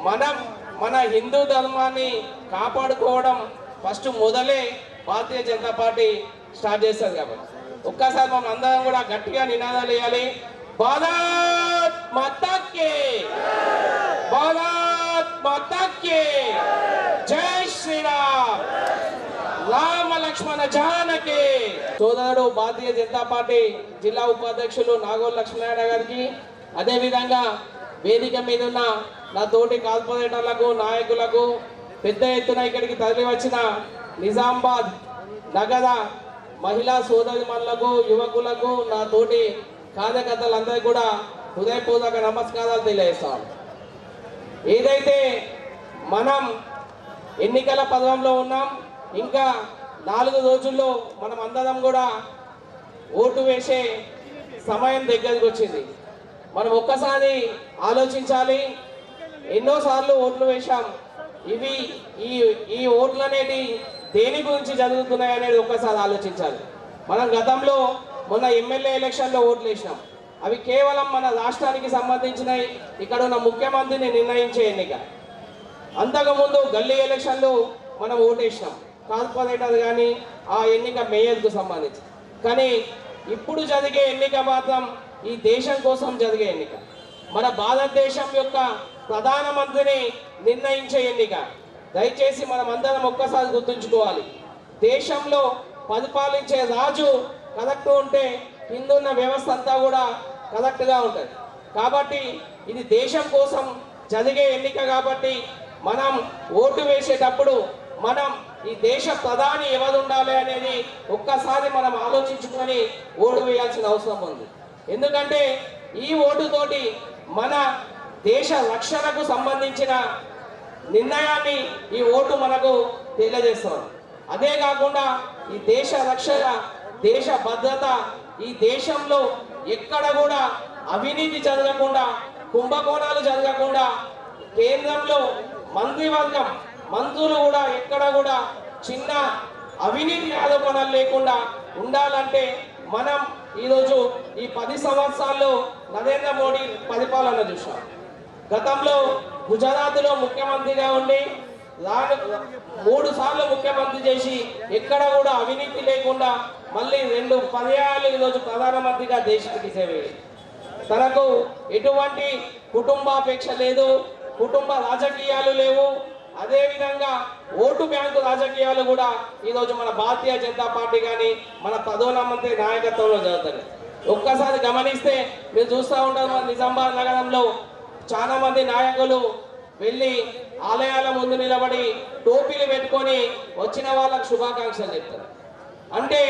మనం మన హిందూ ధర్మాన్ని కాపాడుకోవడం ఫస్ట్ మొదలే భారతీయ జనతా పార్టీ స్టార్ట్ చేస్తుంది కాబట్టి ఒక్కసారి మనం అందరం కూడా గట్టిగా నినాదాలు వేయాలి. భారత్ మాతాకి, భారత్ మాతాకి జై శ్రీరామ్, రామ లక్ష్మణ జానకి. సోదరుడు భారతీయ జనతా పార్టీ జిల్లా ఉపాధ్యక్షులు నాగోల్ లక్ష్మీనారాయణ గారికి, అదేవిధంగా వేదిక మీద ఉన్న నా తోటి కార్పొరేటర్లకు, నాయకులకు, పెద్ద ఎత్తున ఇక్కడికి తరలి వచ్చిన నిజామాబాద్ నగర మహిళా సోదరిమణులకు, యువకులకు, నా తోటి కార్యకర్తలందరికీ కూడా హృదయపూర్వక నమస్కారాలు తెలియజేస్తాం. ఏదైతే మనం ఎన్నికల పర్వంలో ఉన్నాం, ఇంకా 4 రోజుల్లో మనం అందరం కూడా ఓటు వేసే సమయం దగ్గరికి వచ్చింది. మనం ఒక్కసారి ఆలోచించాలి. ఎన్నోసార్లు ఓట్లు వేశాం, ఇవి ఈ ఓట్లు అనేటి దేని గురించి జరుగుతున్నాయి అనేది ఒక్కసారి ఆలోచించాలి. మనం గతంలో మొన్న ఎమ్మెల్యే ఎలక్షన్లో ఓట్లు వేసినాం, అవి కేవలం మన రాష్ట్రానికి సంబంధించినవి, ఇక్కడ ఉన్న ముఖ్యమంత్రిని నిర్ణయించే ఎన్నిక. అంతకుముందు గల్లీ ఎలక్షన్లో మనం ఓటేసినాం, కార్పొరేటర్ కానీ ఆ ఎన్నిక మేయర్కు సంబంధించి. కానీ ఇప్పుడు జరిగే ఎన్నిక మాత్రం ఈ దేశం కోసం జరిగే ఎన్నిక, మన భారతదేశం యొక్క ప్రధానమంత్రిని నిర్ణయించే ఎన్నిక. దయచేసి మనం అందరం ఒక్కసారి గుర్తుంచుకోవాలి. దేశంలో పరిపాలించే రాజు కరెక్ట్ ఉంటే కిందున్న వ్యవస్థ అంతా కూడా కరెక్ట్గా ఉంటుంది. కాబట్టి ఇది దేశం కోసం జరిగే ఎన్నిక. కాబట్టి మనం ఓటు వేసేటప్పుడు మనం ఈ దేశ ప్రధాని ఎవరు ఉండాలి అనేది ఒక్కసారి మనం ఆలోచించుకొని ఓటు వేయాల్సిన అవసరం ఉంది. ఎందుకంటే ఈ ఓటుతోటి మన దేశ రక్షణకు సంబంధించిన నిర్ణయాన్ని ఈ ఓటు మనకు తెలియజేస్తుంది. అదే కాకుండా ఈ దేశ రక్షణ, దేశ భద్రత, ఈ దేశంలో ఎక్కడ కూడా అవినీతి జరగకుండా, కుంభకోణాలు జరగకుండా, కేంద్రంలో మంత్రివర్గం మంత్రులు కూడా ఎక్కడ కూడా చిన్న అవినీతి ఆరోపణలు లేకుండా ఉండాలంటే మనం ఈరోజు ఈ 10 సంవత్సరాల్లో నరేంద్ర మోడీ పరిపాలన చూసాం. గతంలో గుజరాత్లో ముఖ్యమంత్రిగా ఉండి 3 సార్లు ముఖ్యమంత్రి చేసి ఎక్కడ కూడా అవినీతి లేకుండా మళ్ళీ 2 పర్యాయాలు ఈరోజు ప్రధానమంత్రిగా దేశానికి సేవ. తనకు ఎటువంటి కుటుంబాపేక్ష లేదు, కుటుంబ రాజకీయాలు లేవు. అదేవిధంగా ఓటు బ్యాంకు రాజకీయాలు కూడా ఈరోజు మన భారతీయ జనతా పార్టీ కానీ మన ప్రధానమంత్రి నాయకత్వంలో జరుగుతుంది. ఒక్కసారి గమనిస్తే మీరు చూస్తూ ఉంటారు, మన నిజామాబాద్ నగరంలో చాలా మంది నాయకులు వెళ్ళి ఆలయాల ముందు నిలబడి టోపీలు పెట్టుకొని వచ్చిన వాళ్ళకు శుభాకాంక్షలు చెప్తారు. అంటే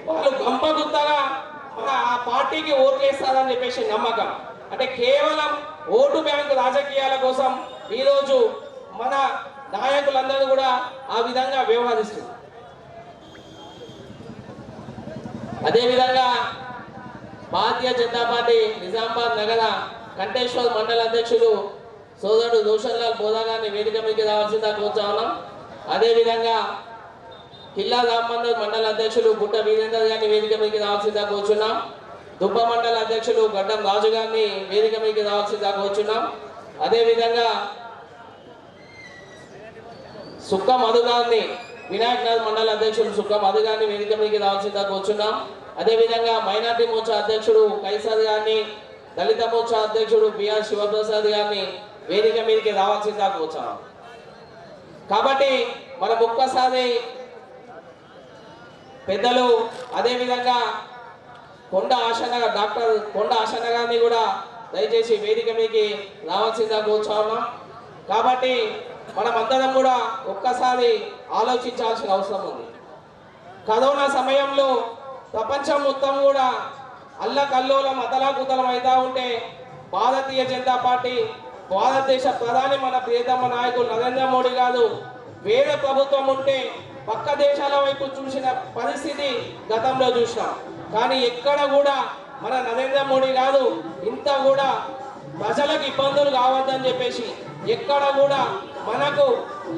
వాళ్ళు గంపగుత్తగా ఆ పార్టీకి ఓట్లు వేస్తారని చెప్పేసి నమ్మకం. అంటే కేవలం ఓటు బ్యాంకు రాజకీయాల కోసం ఈరోజు మన నాయకులందరూ కూడా ఆ విధంగా వ్యవహరిస్తున్నారు. అదేవిధంగా భారతీయ జనతా పార్టీ నిజామాబాద్ నగర కంటేశ్వర్ మండల అధ్యక్షులు సోదరుడు రోషన్లాల్ బోదా గారిని వేదిక మీదకి రావాల్సిందా కోరుతా ఉన్నాం. అదేవిధంగా కిల్లా రామందర్ మండల అధ్యక్షులు గుట్ట వీరేందర్ గారిని వేదిక మీదకి రావాల్సిందా కోరుచున్నాం. దుబ్బ మండల అధ్యక్షులు గడ్డం రాజు గారిని వేదిక మీదకి రావాల్సిందా కోరుచున్నాం. అదేవిధంగా సుక్క మధు గారిని, వినాయక్ నగర్ మండల అధ్యక్షులు సుక్క మధు గారిని వేదిక మీదకి రావాల్సిందా కోరుచున్నాం. అదేవిధంగా మైనార్టీ మోర్చా అధ్యక్షుడు కైసర్ గారిని, దళిత మోర్చా అధ్యక్షుడు బిఆర్ శివప్రసాద్ గారిని వేదిక మీదకి రావాల్సిందా కోరుచున్నాం. కాబట్టి మనం ఒక్కసారి పెద్దలు, అదేవిధంగా డాక్టర్ కొండ ఆశన్న గారిని కూడా దయచేసి వేదిక మీదకి రావాల్సిందా కోరుచున్నాం. కాబట్టి మనం అందరం కూడా ఒక్కసారి ఆలోచించాల్సిన అవసరం ఉంది. కరోనా సమయంలో ప్రపంచం మొత్తం కూడా అల్లకల్లోలం అతలాకుతలం అవుతా ఉంటే భారతీయ జనతా పార్టీ, భారతదేశ ప్రధాని మన ప్రియతమ నాయకులు నరేంద్ర మోడీ గారు వేరే ప్రభుత్వం ఉంటే పక్క దేశాల వైపు చూసిన పరిస్థితి గతంలో చూసినాం. కానీ ఎక్కడ కూడా మన నరేంద్ర మోడీ గారు ఇంత కూడా ప్రజలకు ఇబ్బందులు కావద్దని చెప్పేసి ఎక్కడ కూడా మనకు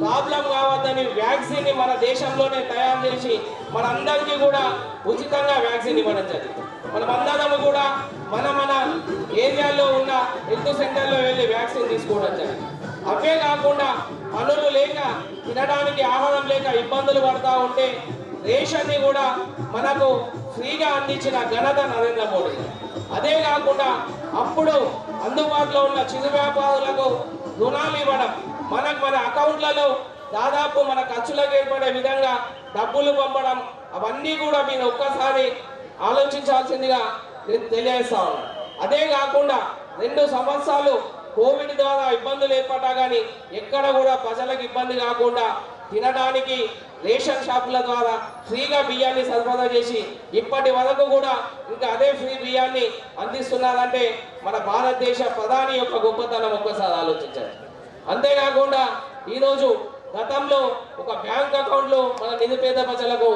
ప్రాబ్లం కావద్దని వ్యాక్సిన్ మన దేశంలోనే తయారు చేసి మనందరికీ కూడా ఉచితంగా వ్యాక్సిన్ ఇవ్వడం జరిగింది. మనమందరము కూడా మన ఏరియాలో ఉన్న హెల్త్ సెంటర్లో వెళ్ళి వ్యాక్సిన్ తీసుకోవడం జరిగింది. అవే కాకుండా పనులు లేక తినడానికి ఆహారం లేక ఇబ్బందులు పడతా ఉంటే రేషన్ని కూడా మనకు ఫ్రీగా అందించిన ఘనత నరేంద్ర మోడీ. అదే కాకుండా అప్పుడు అందుబాటులో ఉన్న చిరు వ్యాపారులకు రుణాలు ఇవ్వడం, మన అకౌంట్లలో దాదాపు మన ఖర్చులకు ఏర్పడే విధంగా డబ్బులు పంపడం, అవన్నీ కూడా మీరు ఒక్కసారి ఆలోచించాల్సిందిగా నేను తెలియజేస్తా ఉన్నాను. అదే కాకుండా 2 సంవత్సరాలు కోవిడ్ ద్వారా ఇబ్బందులు ఏర్పడ్డా కానీ ఎక్కడ కూడా ప్రజలకు ఇబ్బంది కాకుండా తినడానికి రేషన్ షాపుల ద్వారా ఫ్రీగా బియ్యాన్ని సరఫరా చేసి ఇప్పటి వరకు కూడా ఇంకా అదే ఫ్రీ బియ్యాన్ని అందిస్తున్నారంటే మన భారతదేశ ప్రధాని యొక్క గొప్పతనం ఒక్కసారి ఆలోచించారు. అంతేకాకుండా ఈరోజు గతంలో ఒక బ్యాంక్ అకౌంట్లో మన నిరుపేద ప్రజలకు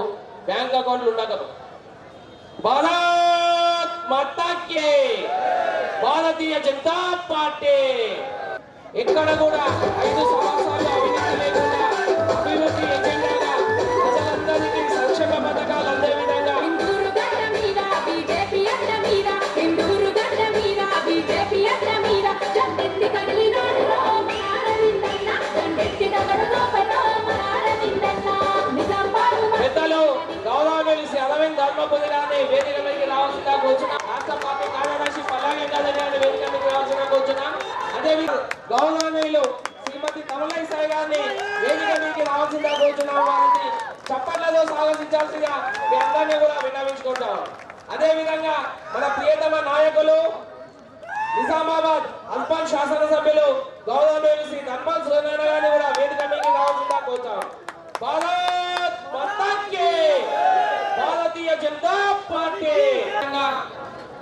బ్యాంక్ అకౌంట్లు ఉండక భారత్ మాతా కీ భారతీయ జనతా పార్టీ ఎక్కడ కూడా 5 సంవత్సరాలు అవినీతి లేకుండా అభివృద్ధి ఎజెండాగా ప్రజలందరికీ సంక్షేమ పథకాలు అందే విధంగా పెద్దలు గౌరవమెలిసి అరవింద్ ధర్మపురి గారిని వేదిక మీదకి రావాల్సిందిగా కూర్చున్నాం. రాష్ట్ర పార్టీ కార్యదర్శి పల్లాగే గారిని వేదిక మీదకి రావాల్సిందిగా కూర్చున్నాం. అదేవిధంగా గౌరవనీయులు శ్రీమతి కమలై సాయి గారిని వేదిక మీదకి రావాల్సిందిగా కూర్చున్నాం. వారిని చప్పట్లతో స్వాగతించాల్సిందిగా మీ అందరినీ కూడా విన్నవించుకుంటాం. అదేవిధంగా మన ప్రియతమ నాయకులు నిజామాబాద్ అల్పన్ శాసనసభ్యులు గౌరవనీయులు శ్రీ ధర్మల్ సూర్యనారాయణ గారిని కూడా వేదిక మీదకి రావాల్సిందిగా కోరుతాం. భారత్ మాతా కీ భారతీయ జనతా పార్టీ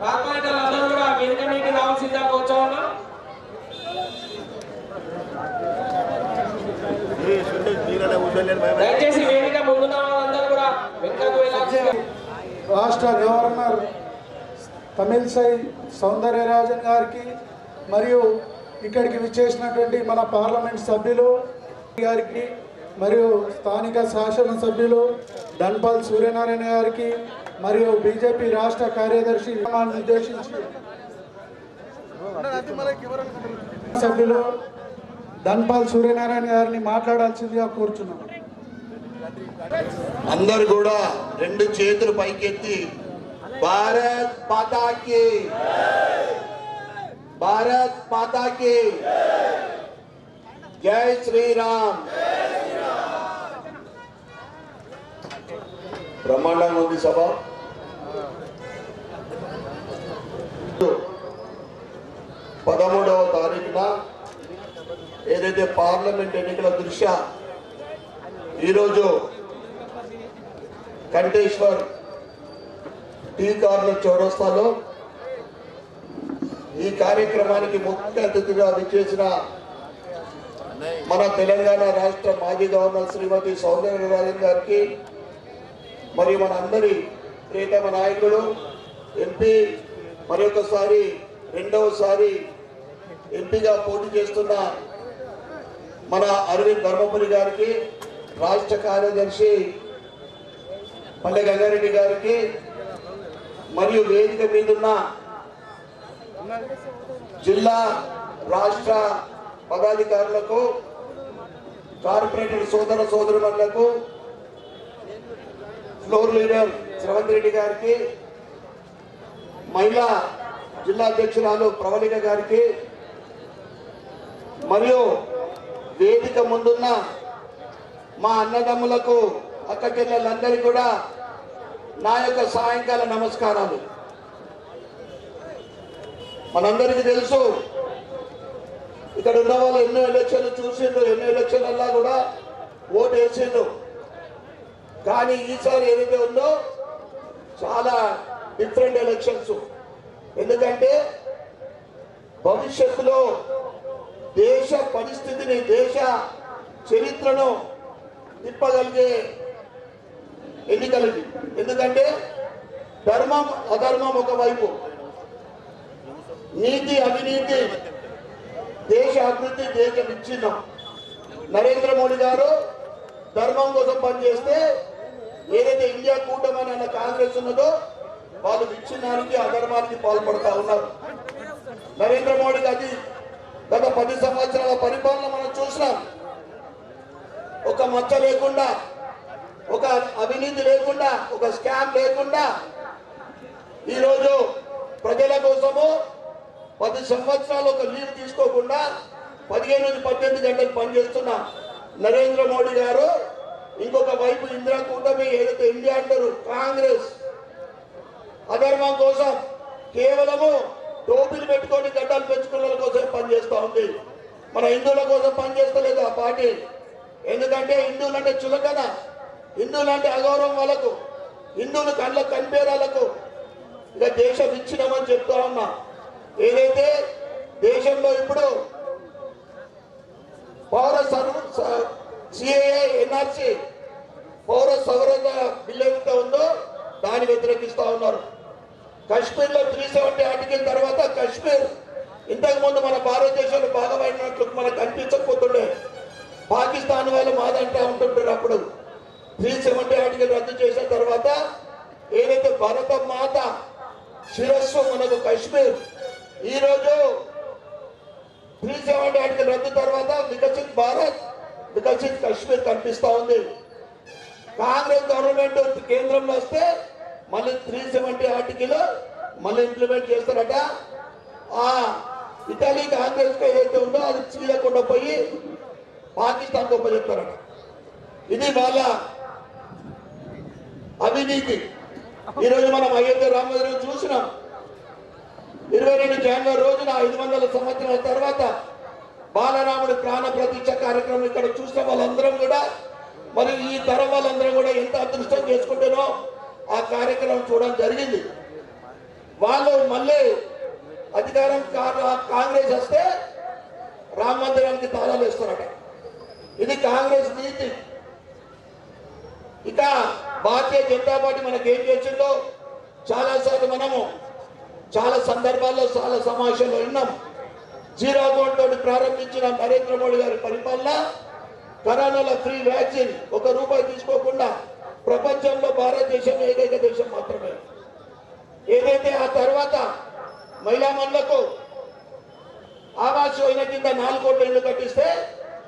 కార్పొరేటర్లు అందరూ కూడా వేదిక మీదకి రావాల్సిందిగా కోరుతున్నాం. దయచేసి వేదిక ముందున్న వాళ్ళందరూ కూడా వెనుకకు వెళ్ళాల్సిందిగా. రాష్ట్ర గవర్నర్ తమిళసై సౌందర్యరాజన్ గారికి మరియు ఇక్కడికి విచ్చేసినటువంటి మన పార్లమెంట్ సభ్యులు గారికి మరియు స్థానిక శాసనసభ్యులు ధన్పాల్ సూర్యనారాయణ గారికి మరియు బీజేపీ రాష్ట్ర కార్యదర్శి నిర్దేశించి సభ్యులు ధన్పాల్ సూర్యనారాయణ గారిని మాట్లాడాల్సిందిగా కోరుచున్నాం. అందరు కూడా 2 చేతులు పైకెత్తి భారత్ మాతా కీ భారత్ మాతా కీ జై శ్రీరామ్. బ్రహ్మాండంగా ఉంది సభ. 13వ తారీఖున ఏదైతే పార్లమెంట్ ఎన్నికల దృష్ట్యా ఈరోజు కంటేశ్వర్ టీ కార్నర్ చౌరస్తాలో ఈ కార్యక్రమానికి ముఖ్య అతిథిగా విచ్చేసిన మన తెలంగాణ రాష్ట్ర మాజీ గవర్నర్ శ్రీమతి సౌందర్యరాజన్ గారికి మరియు మన అందరి ప్రియతమ నాయకుడు ఎంపీ మరొకసారి 2వసారి ఎంపీగా పోటీ చేస్తున్న మన అరవింద్ ధర్మపురి గారికి, రాష్ట్ర కార్యదర్శి పల్లె గంగారెడ్డి గారికి మరియు వేదిక మీదున్న జిల్లా రాష్ట్ర పదాధికారులకు, కార్పొరేటర్ సోదర సోదరులకు, ఫ్లోర్ లీడర్ శ్రవంత్ రెడ్డి గారికి, మహిళా జిల్లా అధ్యక్షురాలు ప్రవళిక గారికి మరియు వేదిక ముందున్న మా అన్నదమ్ములకు, అక్క చెల్లెలందరికీ కూడా నా యొక్క సాయంకాల నమస్కారాలు. మనందరికీ తెలుసు, ఇక్కడ ఉన్న వాళ్ళు ఎన్నో ఎలక్షన్లు చూసిండ్రు, ఎన్నో ఎలక్షన్లలా కూడా ఓటు వేసిండ్రు. కానీ ఈసారి ఏదైతే ఉందో చాలా డిఫరెంట్ ఎలక్షన్స్. ఎందుకంటే భవిష్యత్తులో దేశ పరిస్థితిని, దేశ చరిత్రను తిప్పగలిగే ఎన్నికలకి. ఎందుకంటే ధర్మం అధర్మం ఒకవైపు, నీతి అవినీతి, దేశ అభివృద్ధి, దేశ విచ్ఛిన్నం నరేంద్ర మోడీ గారు ధర్మం కోసం పనిచేస్తే ఏదైతే ఇండియా కూటమి అన్న కాంగ్రెస్ ఉన్నదో వాళ్ళు విచ్ఛిన్నానికి అధర్మానికి పాల్పడతా ఉన్నారు. నరేంద్ర మోడీకి అది గత 10 సంవత్సరాల పరిపాలన మనం చూసినాం. ఒక మచ్చ లేకుండా, ఒక అవినీతి లేకుండా, ఒక స్కామ్ లేకుండా ఈరోజు ప్రజల కోసము 10 సంవత్సరాలు ఒక లీవ్ తీసుకోకుండా 15 నుంచి 18 గంటలు పనిచేస్తున్న నరేంద్ర మోడీ గారు ఇంకొక వైపు ఇందిరా కూటమి ఏదైతే ఇండియా అంటారు కాంగ్రెస్ అధర్మం కోసం కేవలము టోపీలు పెట్టుకొని గడ్డలు పెంచుకున్న కోసం పనిచేస్తూ ఉంది. మన హిందువుల కోసం పనిచేస్తలేదు ఆ పార్టీ. ఎందుకంటే హిందువులు అంటే చులకన, హిందువులు అంటే అగౌరవం వాళ్ళకు, హిందువులు కళ్ళకు కనిపేరాలకు ఇక దేశం ఇచ్చినామని చెప్తా ఉన్నా. ఏదైతే దేశంలో ఇప్పుడు పౌర సిఏఏ ఎన్ఆర్సి పౌర సవరణ బిల్లు ఏదైతే ఉందో దాన్ని వ్యతిరేకిస్తూ ఉన్నారు. కశ్మీర్లో 370 ఆర్టికల్ తర్వాత కశ్మీర్ ఇంతకుముందు మన భారతదేశంలో భాగమైనట్లు మనకు కనిపించకపోతుండే. పాకిస్తాన్ వాళ్ళు మాదంటా ఉంటుంటారు. అప్పుడు 370 ఆర్టికల్ రద్దు చేసిన తర్వాత ఏదైతే భారత మాత శిరస్సు మనకు కశ్మీర్, ఈరోజు 370 ఆర్టికల్ రద్దు తర్వాత వికసిత్ భారత్, వికసిత్ కశ్మీర్ కనిపిస్తా ఉంది. కాంగ్రెస్ గవర్నమెంట్ కేంద్రంలో వస్తే మళ్ళీ 370 ఆర్టికల్ మళ్ళీ ఇంప్లిమెంట్ చేస్తారట. ఆ ఇటలీ కాంగ్రెస్ ఏదైతే ఉందో అది చీలకుండా పోయి పాకిస్తాన్ గొప్ప చెప్తారట. ఇది వాళ్ళ అవినీతి. ఈరోజు మనం అయోధ్య రామ మందిరం చూసినాం. 22 జనవరి రోజున 500 సంవత్సరాల తర్వాత బాలరాముడి ప్రాణ ప్రతిష్ఠ కార్యక్రమం ఇక్కడ చూసిన వాళ్ళందరం కూడా, మరి ఈ తరం వాళ్ళందరం కూడా ఎంత అదృష్టం చేసుకుంటేనో ఆ కార్యక్రమం చూడడం జరిగింది. వాళ్ళు మళ్ళీ అధికారం కాంగ్రెస్ వస్తే రామ మందిరానికి తాళాలు వేస్తారట. ఇది కాంగ్రెస్ నీతి. ఇక భారతీయ జనతా పార్టీ మనకి ఏం చేసిందో చాలాసార్లు మనము చాలా సందర్భాల్లో చాలా సమావేశాల్లో విన్నాం. 0 అకౌంట్ తోటి ప్రారంభించిన నరేంద్ర మోడీ గారి పరిపాలన, కరోనాలో ఫ్రీ వ్యాక్సిన్ 1 రూపాయి తీసుకోకుండా ప్రపంచంలో భారతదేశం ఏకైక దేశం మాత్రమే. ఏదైతే ఆ తర్వాత మహిళా మనులకు ఆవాస్ యోజన కింద 4 కోట్ల ఇళ్లు కట్టిస్తే,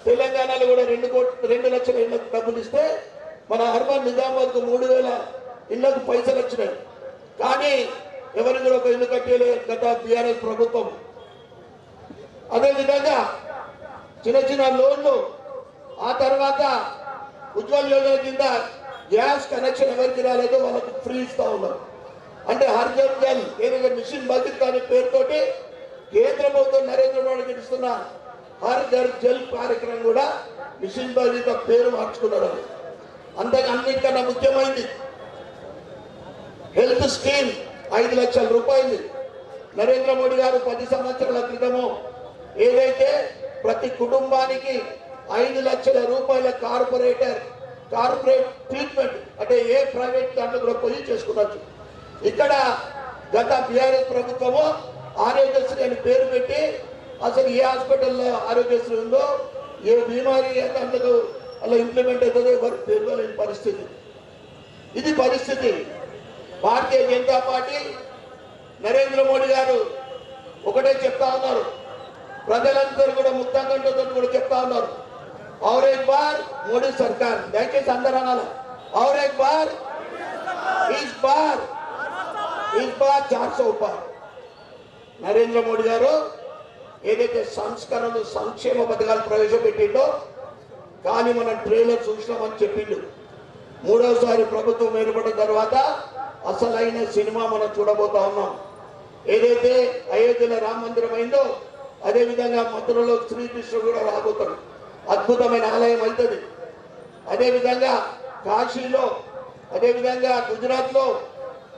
తెలంగాణలో కూడా 2 లక్షల ఇళ్లకు డబ్బులు ఇస్తే, మన అర్బన్ నిజామాబాద్కు 3000 ఇళ్లకు పైసలు వచ్చినాయి. కానీ ఎవరికి కూడా ఒక ఇల్లు కట్టేలే గత టీఆర్ఎస్ ప్రభుత్వం. అదేవిధంగా చిన్న చిన్న లోన్లు, ఆ తర్వాత ఉజ్వల్ యోజన కింద గ్యాస్ కనెక్షన్ ఎవరికి రాలేదో వాళ్ళకు ఫ్రీ ఇస్తా ఉన్నారు. అంటే హర్ ఘర్ జల్ ఏదైతే మిషన్ భగీరథ అనే పేరుతోటి కేంద్ర ప్రభుత్వం నరేంద్ర మోడీకి ఇస్తున్న హర్ ఘర్ జల్ కార్యక్రమం కూడా మిషన్ భగీరథ పేరు మార్చుకున్నారు. అన్నిటికన్నా ముఖ్యమైనది హెల్త్ స్కీమ్ 5 లక్షల రూపాయలు నరేంద్ర మోడీ గారు 10 సంవత్సరాల క్రితము ఏదైతే ప్రతి కుటుంబానికి 5 లక్షల రూపాయల కార్పొరేట్ ట్రీట్మెంట్, అంటే ఏ ప్రైవేట్ దాంట్లో కూడా పోయి చేసుకున్నచ్చు. ఇక్కడ గత బీఆర్ఎస్ ప్రభుత్వము ఆరోగ్యశ్రీ అని పేరు పెట్టి అసలు ఏ హాస్పిటల్లో ఆరోగ్యశ్రీ ఉందో, ఏ బీమారీ దాంట్లో అలా ఇంప్లిమెంట్ అవుతుందో ఎవరు తెలియలేని పరిస్థితి. ఇది పరిస్థితి. భారతీయ జనతా పార్టీ నరేంద్ర మోడీ గారు ఒకటే చెప్తా ఉన్నారు, ప్రజలందరూ కూడా ముక్తంతో కూడా చెప్తా ఉన్నారు, और एक बार మోడీ సర్కార్. దయచేసి అందరూ అనాలి, और एक बार इस बार 400 రూపాయలు. నరేంద్ర మోడీ గారు ఏదైతే సంస్కరణలు సంక్షేమ పథకాలు ప్రవేశపెట్టిండో కానీ మనం ట్రైలర్ చూసినామని చెప్పిండు. 3వసారి ప్రభుత్వం ఏర్పడిన తర్వాత అసలైన సినిమా మనం చూడబోతా ఉన్నాం. ఏదైతే అయోధ్యలో రామ మందిరం అయిందో అదేవిధంగా మథురలో శ్రీకృష్ణుడు కూడా రాబోతాడు. అద్భుతమైన ఆలయం అవుతుంది. అదేవిధంగా కాశీలో, అదేవిధంగా గుజరాత్లో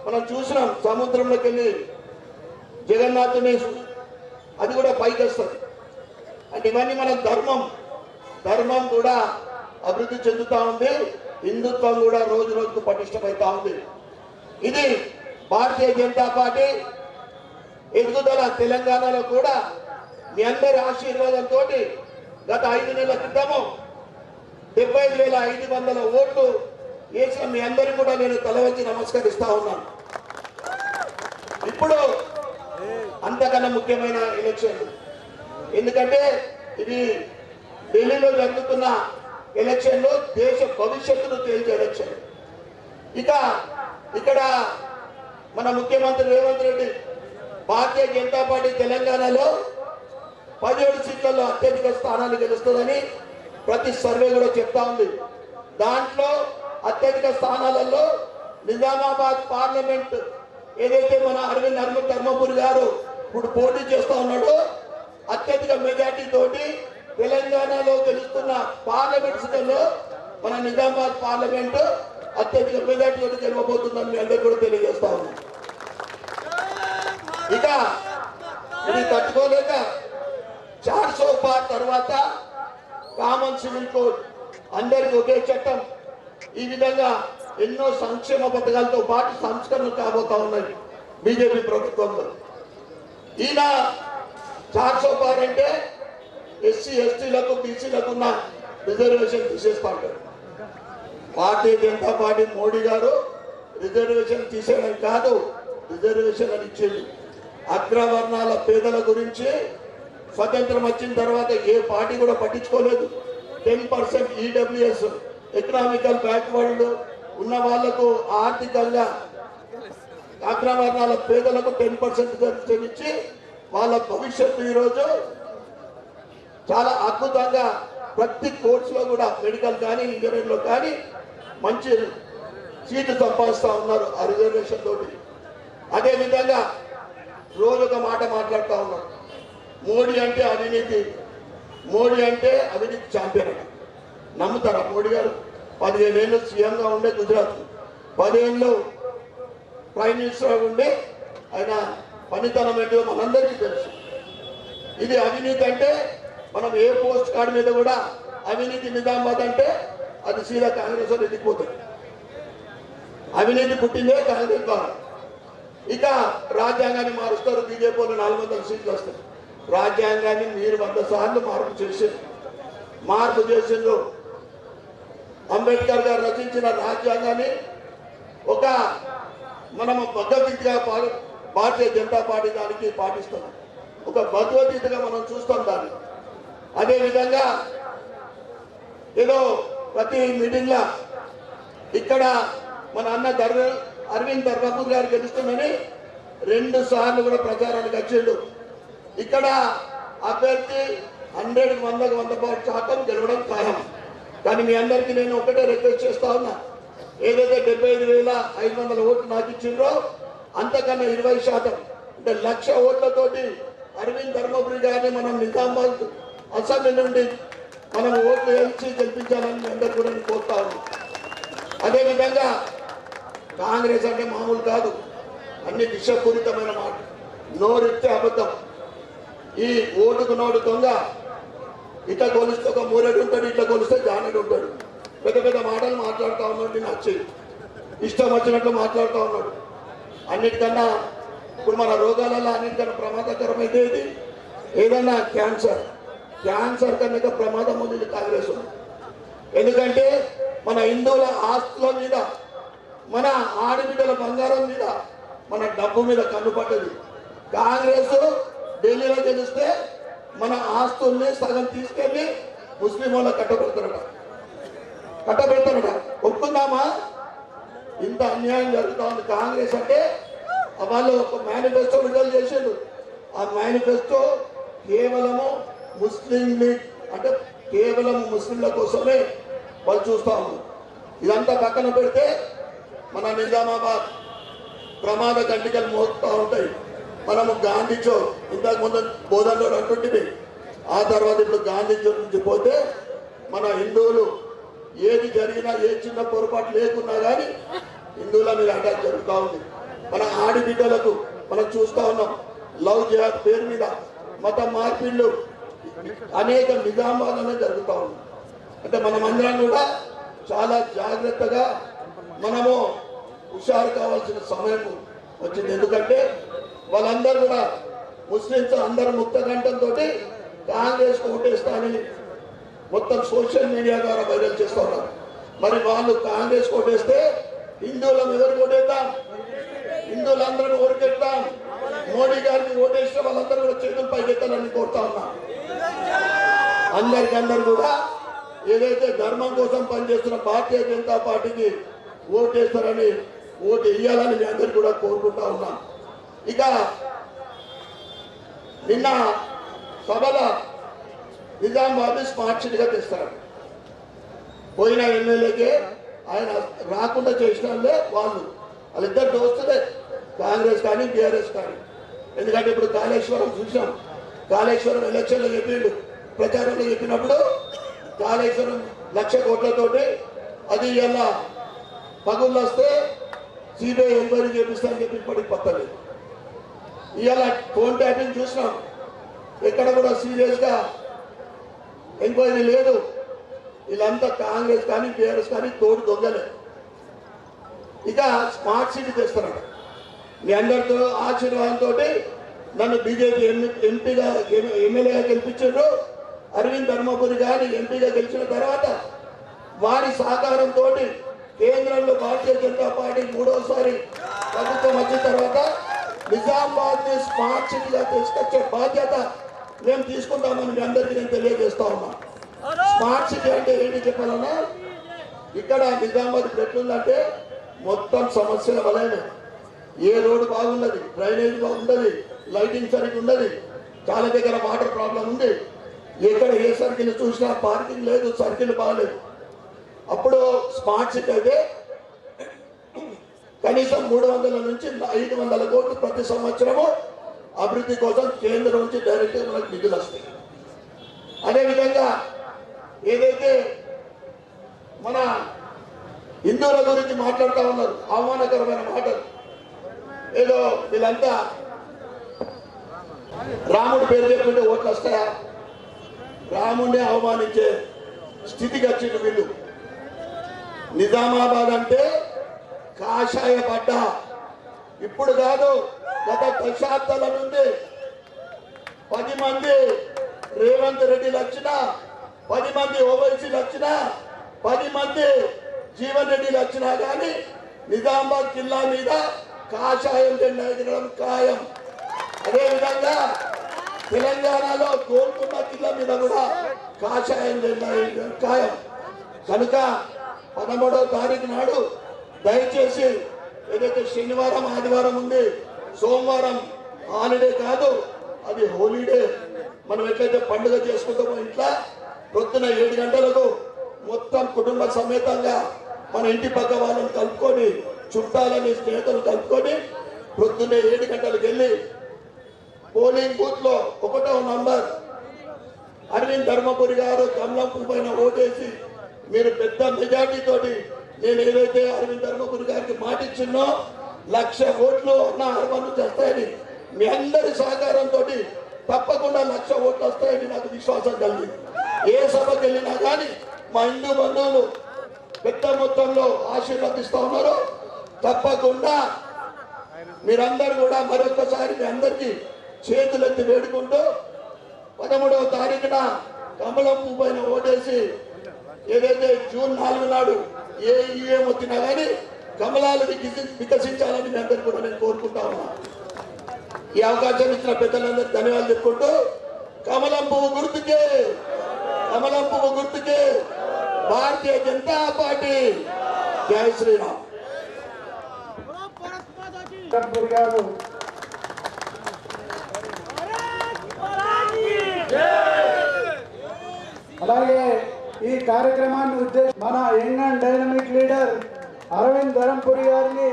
మనం చూసినాం సముద్రంలోకి వెళ్ళి జగన్నాథుని, అది కూడా పైకి వస్తుంది. అంటే ఇవన్నీ మన ధర్మం కూడా అభివృద్ధి చెందుతూ ఉంది. హిందుత్వం కూడా రోజు రోజుకు పటిష్టమవుతా ఉంది. ఇది భారతీయ జనతా పార్టీ ఎదుగుదల. తెలంగాణలో కూడా మీ అందరి ఆశీర్వాదంతో గత 5 నెలల క్రితము 75,500 ఓట్లు వేసిన మీ అందరికీ కూడా నేను తల వంచి నమస్కరిస్తా ఉన్నాను. ఇప్పుడు అంతకన్నా ముఖ్యమైన ఎలక్షన్, ఎందుకంటే ఇది ఢిల్లీలో జరుగుతున్న ఎలక్షన్లో దేశ భవిష్యత్తును తేల్చే ఎలక్షన్. ఇక ఇక్కడ మన ముఖ్యమంత్రి రేవంత్ రెడ్డి భారతీయ జనతా పార్టీ తెలంగాణలో 17 సీట్లలో అత్యధిక స్థానాలు గెలుస్తుందని ప్రతి సర్వే కూడా చెప్తా ఉంది. దాంట్లో అత్యధిక స్థానాలలో నిజామాబాద్ పార్లమెంట్ ఏదైతే మన అరవింద్ హనుమత్ ధర్మపురి గారు ఇప్పుడు పోటీ చేస్తా ఉన్నాడో అత్యధిక మెజార్టీ తోటి తెలంగాణలో గెలుస్తున్న పార్లమెంట్ సీట్లలో మన నిజామాబాద్ పార్లమెంట్ అత్యధిక మెజార్టీ తోటి గెలవబోతుందని మీ అందరికీ కూడా తెలియజేస్తా ఉన్నాం. ఇక ఇది తట్టుకోలేక 400 పార్ తర్వాత కామన్ సివిల్ కోడ్, అందరికి ఒకే చట్టం, ఈ విధంగా ఎన్నో సంక్షేమ పథకాలతో పాటు సంస్కరణలు కాబోతా ఉన్నాయి బీజేపీ ప్రభుత్వంలో. ఈయన 400 పార్ అంటే ఎస్సీ ఎస్టీలకు బీసీలకు ఉన్న రిజర్వేషన్ తీసేస్తా ఉంటారు. భారతీయ జనతా పార్టీ మోడీ గారు రిజర్వేషన్ తీసేయడం కాదు, రిజర్వేషన్ అని ఇచ్చింది. అగ్రవర్ణాల పేదల గురించి స్వతంత్రం వచ్చిన తర్వాత ఏ పార్టీ కూడా పట్టించుకోలేదు. 10% ఈడబ్ల్యూఎస్, ఎకనామికల్ బ్యాక్వర్డ్ ఉన్న వాళ్లకు ఆర్థికంగా అగ్రవర్ణాల పేదలకు 10% రిజర్వేషన్ ఇచ్చి వాళ్ళ భవిష్యత్తు ఈరోజు చాలా అద్భుతంగా ప్రతి కోర్సులో కూడా మెడికల్ కానీ ఇంజనీరింగ్లో కానీ మంచి సీట్లు సంపాదిస్తూ ఉన్నారు ఆ రిజర్వేషన్ తోటి. అదేవిధంగా రోజు ఒక మాట మాట్లాడుతూ ఉన్నారు, మోడీ అంటే అవినీతి, మోడీ అంటే అవినీతి ఛాంపియన్ అని. నమ్ముతారా? మోడీ గారు 15 ఏళ్ళు సీఎంగా ఉండే గుజరాత్, 10 ఏళ్ళు ప్రైమ్ మినిస్టర్ ఉండే ఆయన పనితనం ఏంటో మనందరికీ తెలుసు. ఇది అవినీతి అంటే మనం ఏ పోస్ట్ కార్డు మీద కూడా అవినీతి నిజామాబాద్ అంటే అది సీదా కాంగ్రెస్ వాళ్ళు ఎదిగిపోతుంది. అవినీతి పుట్టిందే కాంగ్రెస్ ద్వారా. ఇక రాజ్యాంగాన్ని మారుస్తారు, బీజేపీ వాళ్ళు 400 సీట్లు వస్తాయి. రాజ్యాంగాన్ని మీరు 100 సార్లు మార్పు చేసిండ్రు. అంబేద్కర్ గారు రచించిన రాజ్యాంగాన్ని ఒక మనము భగవద్గీతగా భారతీయ జనతా పార్టీ దానికి పాటిస్తున్నాం, ఒక భగవద్గీతగా మనం చూస్తాం దాన్ని. అదేవిధంగా ఏదో ప్రతి మీటింగ్లో ఇక్కడ మన అన్న అరవింద్ ధర్మపురి గారు గెలుస్తుందని 2 సార్లు కూడా ప్రచారానికి వచ్చిండు. ఇక్కడ అభ్యర్థి 100% గెలవడం ఖాయం. కానీ మీ అందరికీ నేను ఒకటే రిక్వెస్ట్ చేస్తా ఉన్నా, ఏదైతే 75,500 ఓట్లు నాకు ఇచ్చిండ్రో అంతకన్నా 20% అంటే 1,00,000 ఓట్లతోటి అరవింద్ ధర్మపురి గారిని మనం నిజామాబాద్ అసెంబ్లీ నుండి మనం ఓట్లు వేయించి గెలిపించాలని మీ అందరు కూడా నేను కోరుతా ఉన్నాను. అదేవిధంగా కాంగ్రెస్ అంటే మామూలు కాదు, అన్ని విషపూరితమైన మాట, నోరిస్తే అబద్ధం. ఈ ఓటుకు నోటు దొంగ, ఇట్లా కొలిస్తే ఒక మూరెడు ఉంటాడు, ఇట్లా కొలిస్తే జానెడు ఉంటాడు. పెద్ద పెద్ద మాటలు మాట్లాడుతూ ఉన్నాడు, నేను వచ్చి ఇష్టం వచ్చినట్లు మాట్లాడుతూ ఉన్నాడు. అన్నిటికన్నా ఇప్పుడు మన రోగాలలో అన్నిటికన్నా ప్రమాదకరమైతే ఏదన్నా క్యాన్సర్ కన్నా ప్రమాదం ఉంది కాంగ్రెస్. ఎందుకంటే మన హిందువుల ఆస్తుల మీద, మన ఆడబిడ్డల బంగారం మీద, మన డబ్బు మీద కన్నుపడ్డది. కాంగ్రెస్ ఢిల్లీలో గెలిస్తే మన ఆస్తుల్ని సగం తీసుకెళ్లి ముస్లిం వాళ్ళకి కట్టబెడతారట. ఒప్పుకుందామా? ఇంత అన్యాయం జరుగుతా ఉంది. కాంగ్రెస్ అంటే వాళ్ళు ఒక మేనిఫెస్టో విడుదల చేసిండు. ఆ మేనిఫెస్టో కేవలము ముస్లిం లీగ్ అంటే కేవలం ముస్లింల కోసమే వాళ్ళు చూస్తూ ఉన్నారు. ఇదంతా పక్కన పెడితే మన నిజామాబాద్ ప్రమాద గంటికలు మోగుతూ ఉంటాయి. మనము గాంధీ చౌక్ ఇంతకు ముందు బోధనలో అంటుంటివి, ఆ తర్వాత ఇప్పుడు గాంధీ చౌక్ నుంచి పోతే మన హిందువులు ఏది జరిగినా ఏ చిన్న పొరపాటు లేకున్నా కానీ హిందువుల మీద అటాక్ జరుగుతూ ఉంది. మన ఆడబిడ్డలకు మనం చూస్తూ ఉన్నాం, లవ్ జిహాద్ పేరు మీద మత మార్పిళ్ళు అనేక నిజామాబాద్లోనే జరుగుతూ ఉన్నాయి. అంటే మనమందరం కూడా చాలా జాగ్రత్తగా మనము హుషారు కావాల్సిన సమయం వచ్చింది. ఎందుకంటే వాళ్ళందరూ కూడా ముస్లింస్ అందరూ ముక్త కంఠంతో కాంగ్రెస్ ఓటేస్తా అని మొత్తం సోషల్ మీడియా ద్వారా వైరల్ చేస్తూ ఉన్నారు. మరి వాళ్ళు కాంగ్రెస్ కొట్టేస్తే హిందువులను ఎవరు కొట్టేద్దాం? హిందువులందరూ ఓడికెడతాం. మోడీ గారికి ఓటేస్తే వాళ్ళందరూ కూడా చేతులు పైకెత్తాలని కోరుతా ఉన్నా. అందరికీ కూడా ఏదైతే ధర్మం కోసం పనిచేస్తున్న భారతీయ జనతా పార్టీకి ఓటేస్తారని, ఓటు వేయాలని మీ అందరికీ కూడా కోరుకుంటా ఉన్నాం. ఇక నిన్న సభల నిజామాబాద్ స్మార్ట్ సిటీగా తెస్తారు. పోయిన ఎమ్మెల్యేకే ఆయన రాకుండా చేసిన వాళ్ళిద్దరు దోస్తులే, కాంగ్రెస్ కానీ బీఆర్ఎస్ కానీ. ఎందుకంటే ఇప్పుడు కాళేశ్వరం చూసాం. కాళేశ్వరం ఎలక్షన్లో చెప్పిండు, ప్రచారంలో చెప్పినప్పుడు కాళేశ్వరం 1,00,000 కోట్లతోటి అది ఇలా పగుళ్ళు వస్తే సిబిఐ ఎంక్వైరీ చేపిస్తానని చెప్పి ఇప్పటికి పత్తలేదు. ఇవాళ ఫోన్ ట్యాపింగ్ చూసినాం, ఎక్కడ కూడా సీరియస్గా ఎంక్వైరీ లేదు. వీళ్ళంతా కాంగ్రెస్ కానీ బీఆర్ఎస్ కానీ తోడు దొంగలే. ఇక స్మార్ట్ సిటీ తెస్తున్నాడు. మీ అందరితో ఆశీర్వాదంతో నన్ను బీజేపీ ఎంపీగా ఎమ్మెల్యేగా గెలిపించారు. అరవింద్ ధర్మపురి గారి ఎంపీగా గెలిచిన తర్వాత వారి సహకారంతో కేంద్రంలో భారతీయ జనతా పార్టీ 3వసారి ప్రభుత్వం వచ్చిన తర్వాత నిజామాబాద్ ని స్మార్ట్ సిటీగా తీసుకొచ్చే బాధ్యత మేము తీసుకుంటామని మీ అందరికీ నేను తెలియజేస్తా ఉన్నా. స్మార్ట్ సిటీ అంటే ఏంటి చెప్పాలన్నా, ఇక్కడ నిజామాబాద్ ఎట్లుందంటే మొత్తం సమస్యల వలనే. ఏ రోడ్డు బాగున్నది, డ్రైనేజ్ బాగుండదు, లైటింగ్ సరిగ్గా ఉండదు, చాలా దగ్గర వాటర్ ప్రాబ్లం ఉంది, ఎక్కడ ఏ సర్కిల్ చూసినా పార్కింగ్ లేదు, సర్కిల్ బాగలేదు. అప్పుడు స్మార్ట్ సిటీ అయితే కనీసం 300 నుంచి 500 కోట్లు ప్రతి సంవత్సరము అభివృద్ధి కోసం కేంద్రం నుంచి డైరెక్ట్గా మనకు నిధులు వస్తాయి. అదేవిధంగా ఏదైతే మన హిందువుల గురించి మాట్లాడుతూ ఉన్నారు, అవమానకరమైన మాటలు. ఏదో వీళ్ళంతా రాముడి పేరు చెప్పుకుంటే ఓట్లు వస్తాయా? రాముడిని అవమానించే స్థితికి వచ్చింది వీళ్ళు. నిజామాబాద్ అంటే కాషాయ పడ్డ. ఇప్పుడు కాదు, గత దశాబ్దాల నుండి 10 మంది రేవంత్ రెడ్డిలు వచ్చినా, 10 మంది ఓవైసీలు వచ్చినా, 10 మంది జీవన్ రెడ్డిలు వచ్చినా కానీ నిజామాబాద్ జిల్లా మీద కాషాయం జెండా ఎగరడం ఖాయం. అదేవిధంగా తెలంగాణలో గోల్కొండ జిల్లా మీద కూడా కాషాయం జెండా ఎగరడం ఖాయం. కనుక 13వ తారీఖు నాడు దయచేసి ఏదైతే శనివారం ఆదివారం ఉంది, సోమవారం హాలిడే కాదు, అది హోలీడే. మనం ఎట్లయితే పండుగ చేసుకుంటామో ఇంట్లో పొద్దున 7 గంటలకు మొత్తం కుటుంబ సమేతంగా మన ఇంటి పక్క వాళ్ళని కలుపుకొని, చుట్టాలని స్నేహితులు కలుపుకొని పొద్దున్నే 7 గంటలకు వెళ్ళి పోలింగ్ బూత్ లో 1వ నంబర్ అరవింద్ ధర్మపురి గారు కమలంపు పైన ఓటేసి మీరు పెద్ద మెజార్టీ తోటి, నేను ఏదైతే అరవింద్ ధర్మపురి గారికి మాట ఇచ్చిన్నో 1,00,000 ఓట్లు నా అర్మను చేస్తాయని మీ అందరి సహకారంతో తప్పకుండా 1,00,000 ఓట్లు వస్తాయని నాకు విశ్వాసం కలిగింది. ఏ సభకు వెళ్ళినా కానీ మా హిందూ బంధువులు పెద్ద మొత్తంలో ఆశీర్వదిస్తూ ఉన్నారు. తప్పకుండా మీరందరూ కూడా మరొకసారి మీ అందరికీ చేతులెత్తి వేడుకుంటూ 13వ తారీఖున కమలం పువ్వు పైన ఓటేసి ఏదైతే జూన్ 4 నాడు ఏ ఈఎం వచ్చినా కానీ కమలాలు వికసించాలని మీ అందరికీ కూడా నేను కోరుకుంటా ఉన్నా. ఈ అవకాశం ఇచ్చిన పెద్దలందరికీ ధన్యవాదాలు చెప్పుకుంటూ కమలం పువ్వు గుర్తుకే, కమలం పువ్వు గుర్తుకే భారతీయ జనతా పార్టీ. జై శ్రీరామ్. గారు అలాగే ఈ కార్యక్రమాన్ని మన young and dynamic leader Arvind Dharmapuri గారిని.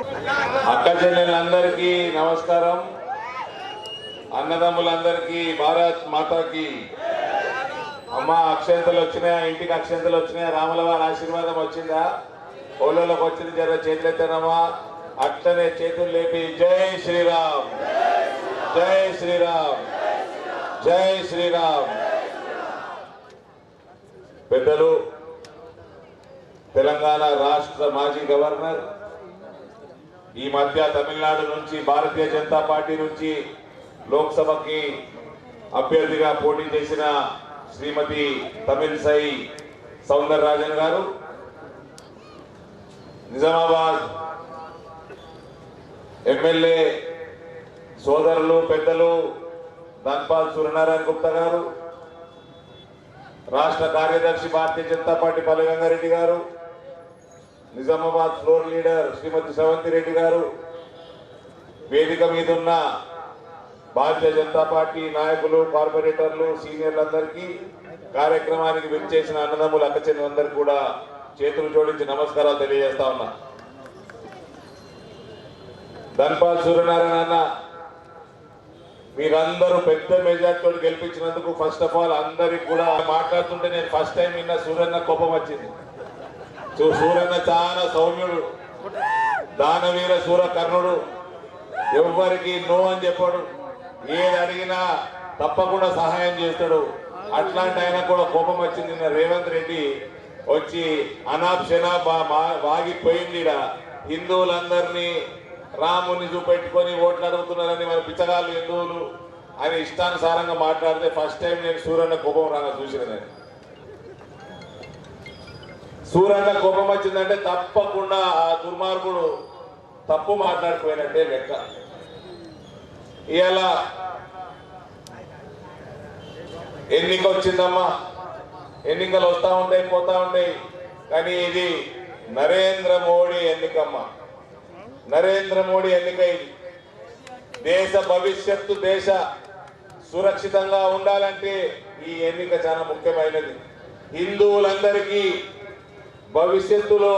అక్క చెల్లెళ్ళందరికీ నమస్కారం. అన్నదమ్ములందరికీ భారత్ మాతాకి. అమ్మ అక్షంతలు వచ్చినాయా? ఇంటికి అక్షంతలు వచ్చినాయా? రాముల వారి ఆశీర్వాదం వచ్చిందా? ఓళ్ళలోకి వచ్చింది, జర చేతులు ఎత్తారమ్మా. అట్లనే చేతులు లేపి జై శ్రీరామ్, జై శ్రీరామ్, జై శ్రీరామ్. పెద్దలు, తెలంగాణ రాష్ట్ర మాజీ గవర్నర్, ఈ మధ్య తమిళనాడు నుంచి భారతీయ జనతా పార్టీ నుంచి లోక్సభకి అభ్యర్థిగా పోటీ చేసిన శ్రీమతి తమిళసై సౌందరరాజన్ గారు, నిజామాబాద్ ఎమ్మెల్యే సోదరులు పెద్దలు ధన్పాల్ సూర్యనారాయణ గుప్తా గారు, రాష్ట్ర కార్యదర్శి భారతీయ జనతా పార్టీ పల్లెగంగారెడ్డి గారు, నిజామాబాద్ ఫ్లోర్ లీడర్ శ్రీమతి శ్రవంతి రెడ్డి గారు, వేదిక మీద ఉన్న భారతీయ జనతా పార్టీ నాయకులు, కార్పొరేటర్లు, సీనియర్లందరికీ, కార్యక్రమానికి విచ్చేసిన అన్నదమ్ములు అక్కచెల్లెలందరికీ కూడా చేతులు జోడించి నమస్కారాలు తెలియజేస్తా ఉన్నా. ధన్పాల్ సూర్యనారాయణ అన్న, మీరందరూ పెద్ద మెజార్టీతో గెలిపించినందుకు ఫస్ట్ ఆఫ్ ఆల్ అందరికి కూడా మాట్లాడుతుంటే నేను ఫస్ట్ టైం విన్న సూర్యన్న కోపం వచ్చింది. సూర్యన్న చాలా సౌమ్యుడు, దానవీర సూరకర్ణుడు, ఎవరికి నో అని చెప్పాడు, ఏది అడిగినా తప్పకుండా సహాయం చేస్తాడు. అట్లాంటి ఆయన కూడా కోపం వచ్చింది. నిన్న రేవంత్ రెడ్డి వచ్చి అనాప్షణ వాగిపోయింది. హిందువులందరినీ రాముని చూపెట్టుకొని ఓట్లు అడుగుతున్నారని మన పిచ్చగాళ్ళు హిందువులు అని ఇష్టానుసారంగా మాట్లాడితే ఫస్ట్ టైం నేను సూర్యన్న కోపం రాగా చూసిన. నేను సూర్యన్న కోపం వచ్చిందంటే తప్పకుండా ఆ దుర్మార్గుడు తప్పు మాట్లాడిపోయినట్టే లెక్క. ఇలా ఎన్నిక వచ్చిందమ్మా, ఎన్నికలు వస్తూ ఉంటాయి పోతా ఉంటాయి, కానీ ఇది నరేంద్ర మోడీ ఎన్నికమ్మా. నరేంద్ర మోడీ ఎన్నిక ఇది. దేశ భవిష్యత్తు, దేశ సురక్షితంగా ఉండాలంటే ఈ ఎన్నిక చాలా ముఖ్యమైనది. హిందువులందరికీ భవిష్యత్తులో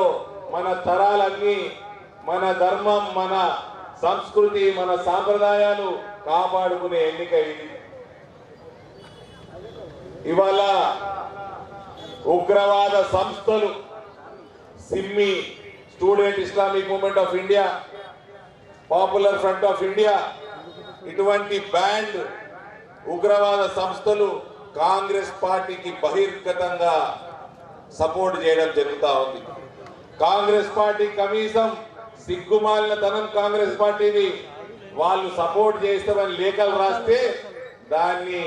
మన తరాలన్నీ, మన ధర్మం, మన సంస్కృతి, మన సాంప్రదాయాలు కాపాడుకునే ఎన్నిక ఇది. ఇవాళ ఉగ్రవాద సంస్థలు Simmi, student Islamic movement of India, popular front of India, ఇటువంటి బ్యాండ్ ఉగ్రవాద సంస్థలు కాంగ్రెస్ పార్టీకి బహిర్గతంగా సపోర్ట్ చేయడం జరుగుతూ ఉంది. కాంగ్రెస్ పార్టీ కనీసం సిగ్గుమాలిన తనం కాంగ్రెస్ పార్టీని వాళ్ళు సపోర్ట్ చేస్తామని లేఖలు రాస్తే దాన్ని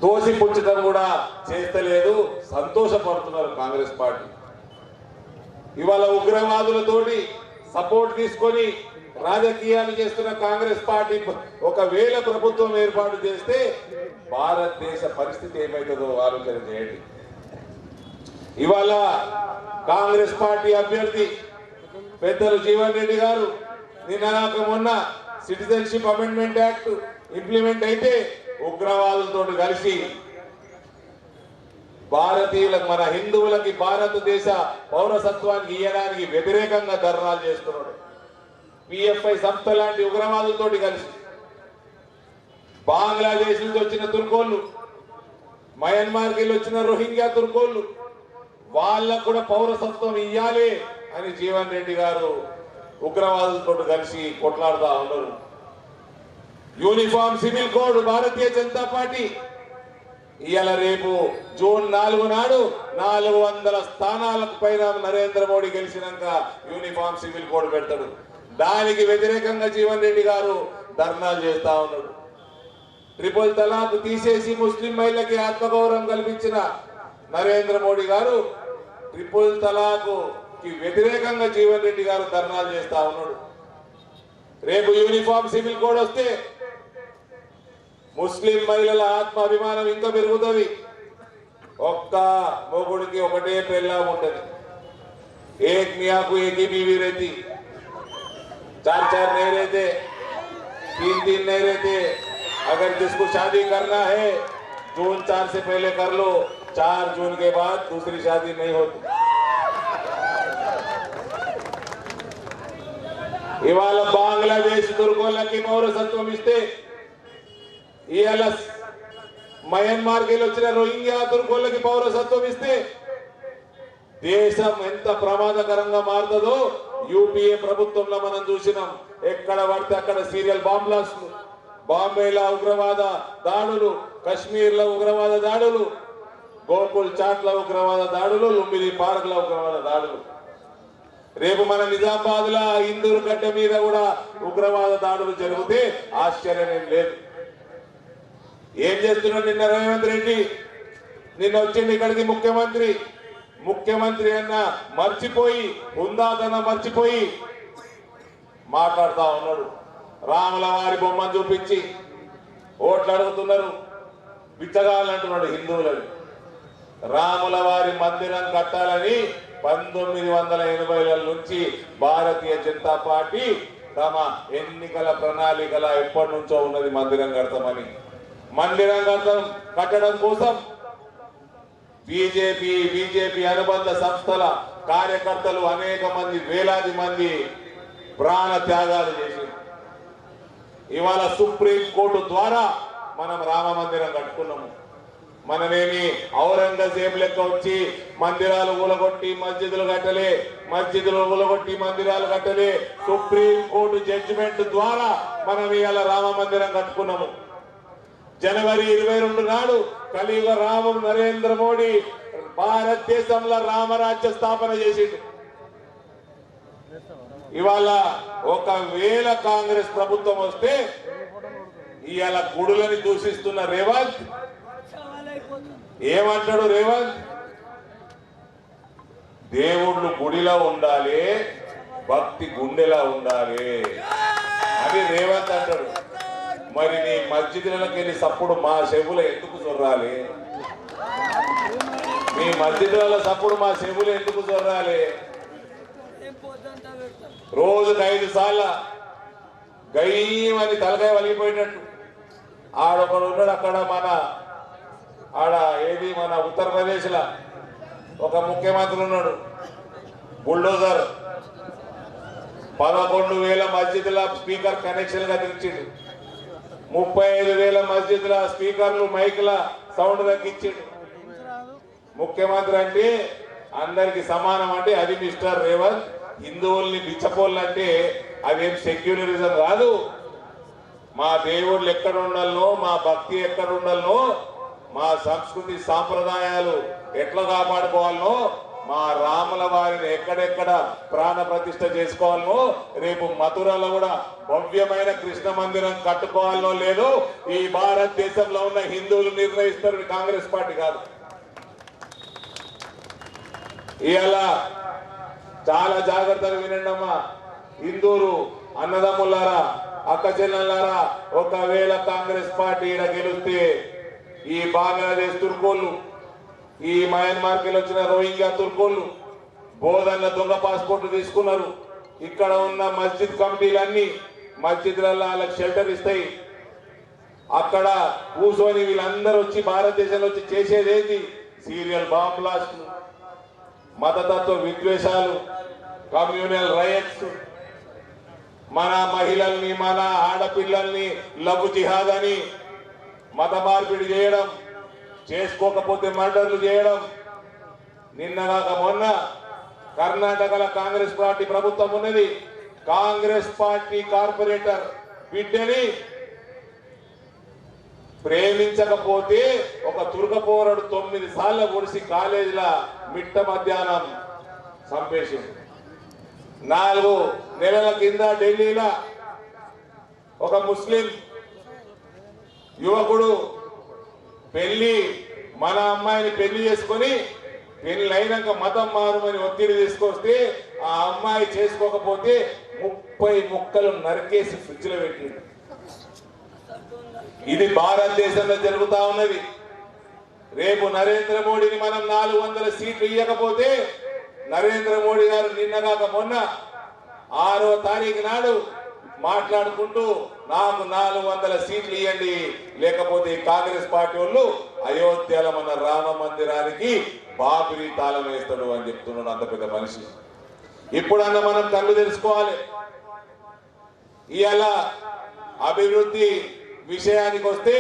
తోసిపుచ్చడం కూడా చేస్తలేదు, సంతోషపడుతున్నారు కాంగ్రెస్ పార్టీ. ఇవాళ ఉగ్రవాదులతోటి సపోర్ట్ తీసుకొని రాజకీయాలు చేస్తున్న కాంగ్రెస్ పార్టీ ఒకవేళ ప్రభుత్వం ఏర్పాటు చేస్తే భారతదేశ పరిస్థితి ఏమైతుందో ఆలోచన చేయండి. ఇవాళ కాంగ్రెస్ పార్టీ అభ్యర్థి పెద్దలు జీవన్ రెడ్డి గారు నిన్న మొన్న సిటిజన్షిప్ అమెండ్మెంట్ యాక్ట్ ఇంప్లిమెంట్ అయితే ఉగ్రవాదులతో కలిసి భారతీయులకు, మన హిందువులకి భారతదేశ పౌరసత్వానికి ఇవ్వడానికి వ్యతిరేకంగా ధర్నాలు చేస్తున్నాడు. పిఎఫ్ఐ సంస్థ లాంటి ఉగ్రవాదులతో కలిసి బంగ్లాదేశ్ నుంచి వచ్చిన తుర్కోళ్ళు, మయన్మార్కి వచ్చిన రోహింగ్యా తుర్కోళ్ళు, వాళ్ళకు కూడా పౌరసత్వం ఇవ్వాలి అని జీవన్ రెడ్డి గారు ఉగ్రవాదులతో కలిసి కొట్లాడుతూ ఉన్నారు. Uniform civil code Bharatiya Janata party ఇవాళ రేపు జూన్ 4 నాడు 400 స్థానాలకు పైన నరేంద్ర మోడీ గెలిచినాక యూనిఫామ్ సివిల్ కోడ్ పెడతాడు. దానికి వ్యతిరేకంగా జీవన్ రెడ్డి గారు ధర్నాలు చేస్తా ఉన్నాడు. ట్రిపుల్ తలాక్ తీసేసి ముస్లిం మహిళకి ఆత్మగౌరవం కల్పించిన నరేంద్ర మోడీ గారు ట్రిపుల్ తలాక్ కి వ్యతిరేకంగా జీవన్ రెడ్డి గారు ధర్నాలు చేస్తా ఉన్నాడు. రేపు యూనిఫామ్ సివిల్ కోడ్ వస్తే ముస్లిం మహిళల ఆత్మాభిమానం ఇంకా పెరుగుతుంది. ఒక్క మొగుడికి ఒకటే పెళ్ళాం ఉంటది. ఏక్ మియాకు ఏక్ ही बीवी रहती, 4 नहीं रहते, 3 नहीं रहते. अगर जिसको शादी करना है जून 4 से पहले कर लो, 4 जून के बाद दूसरी शादी नहीं होती. ఇవాళ బంగ్లాదేశ్ దుర్గోళ్ళకి పౌరసత్వం ఇస్తే ఇవాళ మయన్మార్కి వచ్చిన రోహింగ్యా దుర్గోళ్ళకి పౌరసత్వం ఇస్తే దేశం ఎంత ప్రమాదకరంగా మారుతుందో యూపీఏ ప్రభుత్వంలో మనం చూసినాం. ఎక్కడ పడితే అక్కడ సీరియల్ బాంబ్ బ్లాస్టులు, బాంబేలో ఉగ్రవాద దాడులు, కశ్మీర్లో ఉగ్రవాద దాడులు, గోకుల్ చాట్ల ఉగ్రవాద దాడులు, లుంబిని పార్క్ లో ఉగ్రవాద దాడులు. రేపు మన నిజామాబాద్ లా ఇందూరు గడ్డ మీద కూడా ఉగ్రవాద దాడులు జరిగితే ఆశ్చర్యం లేదు. ఏం చేస్తున్నాడు నిన్న రేవంత్ రెడ్డి? నిన్న వచ్చింది ఇక్కడికి ముఖ్యమంత్రి అన్న మర్చిపోయి, హుందాతనం మర్చిపోయి మాట్లాడుతా ఉన్నాడు. రాముల వారి బొమ్మను చూపించి ఓట్లు అడుగుతున్నారు, బిచ్చగాలంటున్నాడు హిందువులని. రాముల వారి మందిరం కట్టాలని 1980ల నుంచి భారతీయ జనతా పార్టీ తమ ఎన్నికల ప్రణాళికల ఎప్పటి నుంచో ఉన్నది. మందిరం కట్టడం కోసం బీజేపీ అనుబంధ సంస్థల కార్యకర్తలు అనేక మంది, వేలాది మంది ప్రాణ త్యాగాలు చేసి ఇవాళ సుప్రీం కోర్టు ద్వారా మనం రామ మందిరం కట్టుకున్నాము. మనమేమి ఔరంగజేబు లెక్క వచ్చి మందిరాలు ఊలగొట్టి మస్జిదులు కట్టలే, మందిరాలు కట్టలే. సుప్రీం కోర్టు జడ్జిమెంట్ ద్వారా మనం ఇవాళ రామ మందిరం కట్టుకున్నాము. జనవరి 22 నాడు కలియుగ రాముడు నరేంద్ర మోడీ భారతదేశంలో రామరాజ్య స్థాపన చేసిండు. ఇవాళ ఒకవేళ కాంగ్రెస్ ప్రభుత్వం వస్తే ఇవాళ గుడులని దూషిస్తున్న రేవంత్ ఏమంటాడు? దేవుళ్ళు గుడిలో ఉండాలి, భక్తి గుండెలా ఉండాలి అని రేవంత్ అంటాడు. మరి నీ మస్జిదులకి వెళ్ళి సప్పుడు మా చెవులు ఎందుకు చొర్రాలి? మీ మస్జిదుల సప్పుడు మా చెవులు ఎందుకు చొర్రాలి? రోజుకు 5 సార్లు గయ్యమని తలకాయ వలిగిపోయినట్టు ఆడొకడు ఉన్నాడు. అక్కడ మన ఉత్తరప్రదేశ్ లో ఒక ముఖ్యమంత్రి ఉన్నాడు, బుల్డోజర్. 11,000 మస్జిద్ల స్పీకర్ కనెక్షన్ గా తెచ్చిండు. 35,000 మస్జిద్ల స్పీకర్లు మైక్ల సౌండ్ తగ్గించిండు. ముఖ్యమంత్రి అంటే అందరికి సమానం అంటే అది మిస్టర్ రేవంత్. హిందువుల్ని బిచ్చపోళ్ళు అంటే అదేం సెక్యులరిజం కాదు. మా దేవుళ్ళు ఎక్కడ ఉండాలనో, మా భక్తి ఎక్కడ ఉండాలనో, మా సంస్కృతి సాంప్రదాయాలు ఎట్లా కాపాడుకోవాలనో, మా రాముల వారిని ఎక్కడెక్కడ ప్రాణ ప్రతిష్ఠ చేసుకోవాలనో, రేపు మథురలో కూడా భవ్యమైన కృష్ణ మందిరం కట్టుకోవాలనో లేదో ఈ భారతదేశంలో ఉన్న హిందువులు నిర్ణయిస్తారు, కాంగ్రెస్ పార్టీ కాదు. ఇవాళ చాలా జాగ్రత్తగా వినండి అమ్మా. హిందూరు అన్నదమ్ములారా, అక్క చెల్లెళ్ళారా, ఒకవేళ కాంగ్రెస్ పార్టీ ఈడ గెలిస్తే ఈ బంగ్లాదేశ్ తుర్కోళ్ళు, ఈ మయన్మార్కి వచ్చిన రోహింగ్యా తుర్కోళ్ళు బోధన్న దొంగ పాస్పోర్ట్ తీసుకున్నారు. ఇక్కడ ఉన్న మస్జిద్ కమిటీలన్నీ మస్జిద్లలో వాళ్ళకి షెల్టర్ ఇస్తాయి. అక్కడ కూర్చొని వీళ్ళందరూ వచ్చి భారతదేశంలో వచ్చి చేసేదేంటి? సీరియల్ బాంబ్ బ్లాస్ట్, మతతత్వ విద్వేషాలు, కమ్యూనల్ రైట్స్, మన మహిళల్ని మన ఆడపిల్లల్ని లవ్ జిహాద్ అని మత మార్పిడి చేయడం, చేసుకోకపోతే మర్డర్లు చేయడం. నిన్నగాక మొన్న కర్ణాటకలో కాంగ్రెస్ పార్టీ ప్రభుత్వం ఉన్నది. కాంగ్రెస్ పార్టీ కార్పొరేటర్ బిడ్డని ప్రేమించకపోతే ఒక తుర్గపోరడు 9 సార్లు పొడిసి కాలేజీలో మిట్ట మధ్యాహ్నం చంపేసింది. 4 నెలల కింద ఢిల్లీలో ఒక ముస్లిం యువకుడు మన అమ్మాయిని పెళ్లి చేసుకొని పెళ్లైనాక మతం మారుమని ఒత్తిడి తీసుకొస్తే ఆ అమ్మాయి చేసుకోకపోతే 30 ముక్కలు నరికేసి ఫ్రిడ్జ్ లో పెట్టింది. ఇది భారతదేశంలో జరుగుతా ఉన్నది. రేపు నరేంద్ర మోడీని మనం 400 సీట్లు ఇవ్వకపోతే నరేంద్ర మోడీ గారు నిన్నగాక మొన్న 6వ తారీఖు నాడు మాట్లాడుకుంటూ నాకు 400 సీట్లు ఇవ్వండి, లేకపోతే కాంగ్రెస్ పార్టీ వాళ్ళు అయోధ్యలో మన రామ మందిరానికి బాబరీ తాళం వేస్తాడు అని చెప్తున్నాడు. అంత పెద్ద మనిషి. ఇప్పుడన్నా మనం కళ్ళు తెలుసుకోవాలి. ఇవాళ అభివృద్ధి విషయానికి వస్తే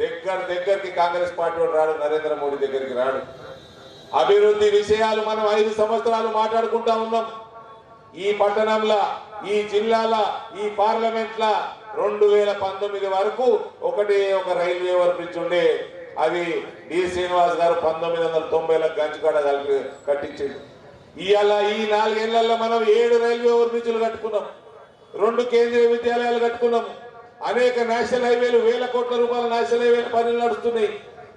దగ్గరికి కాంగ్రెస్ పార్టీ వాడు రాడు, నరేంద్ర మోడీ దగ్గరికి రాడు. అభివృద్ధి విషయాలు మనం 5 సంవత్సరాలు మాట్లాడుకుంటా ఉన్నాం. ఈ పట్టణంలో, ఈ జిల్లాలో, ఈ పార్లమెంట్ లా 2019 వరకు ఒక రైల్వే ఓవర్ బ్రిడ్జ్ ఉండే. అది డి శ్రీనివాస్ గారు 1990లో గంచుకాడ కలిపి కట్టించాడు. ఇవాళ ఈ 4 ఏళ్లలో మనం 7 రైల్వే ఓవర్ బ్రిడ్జ్లు కట్టుకున్నాం, 2 కేంద్రీయ విద్యాలయాలు కట్టుకున్నాం, అనేక నేషనల్ హైవేలు, వేల కోట్ల రూపాయల నేషనల్ హైవేల పనులు నడుస్తున్నాయి.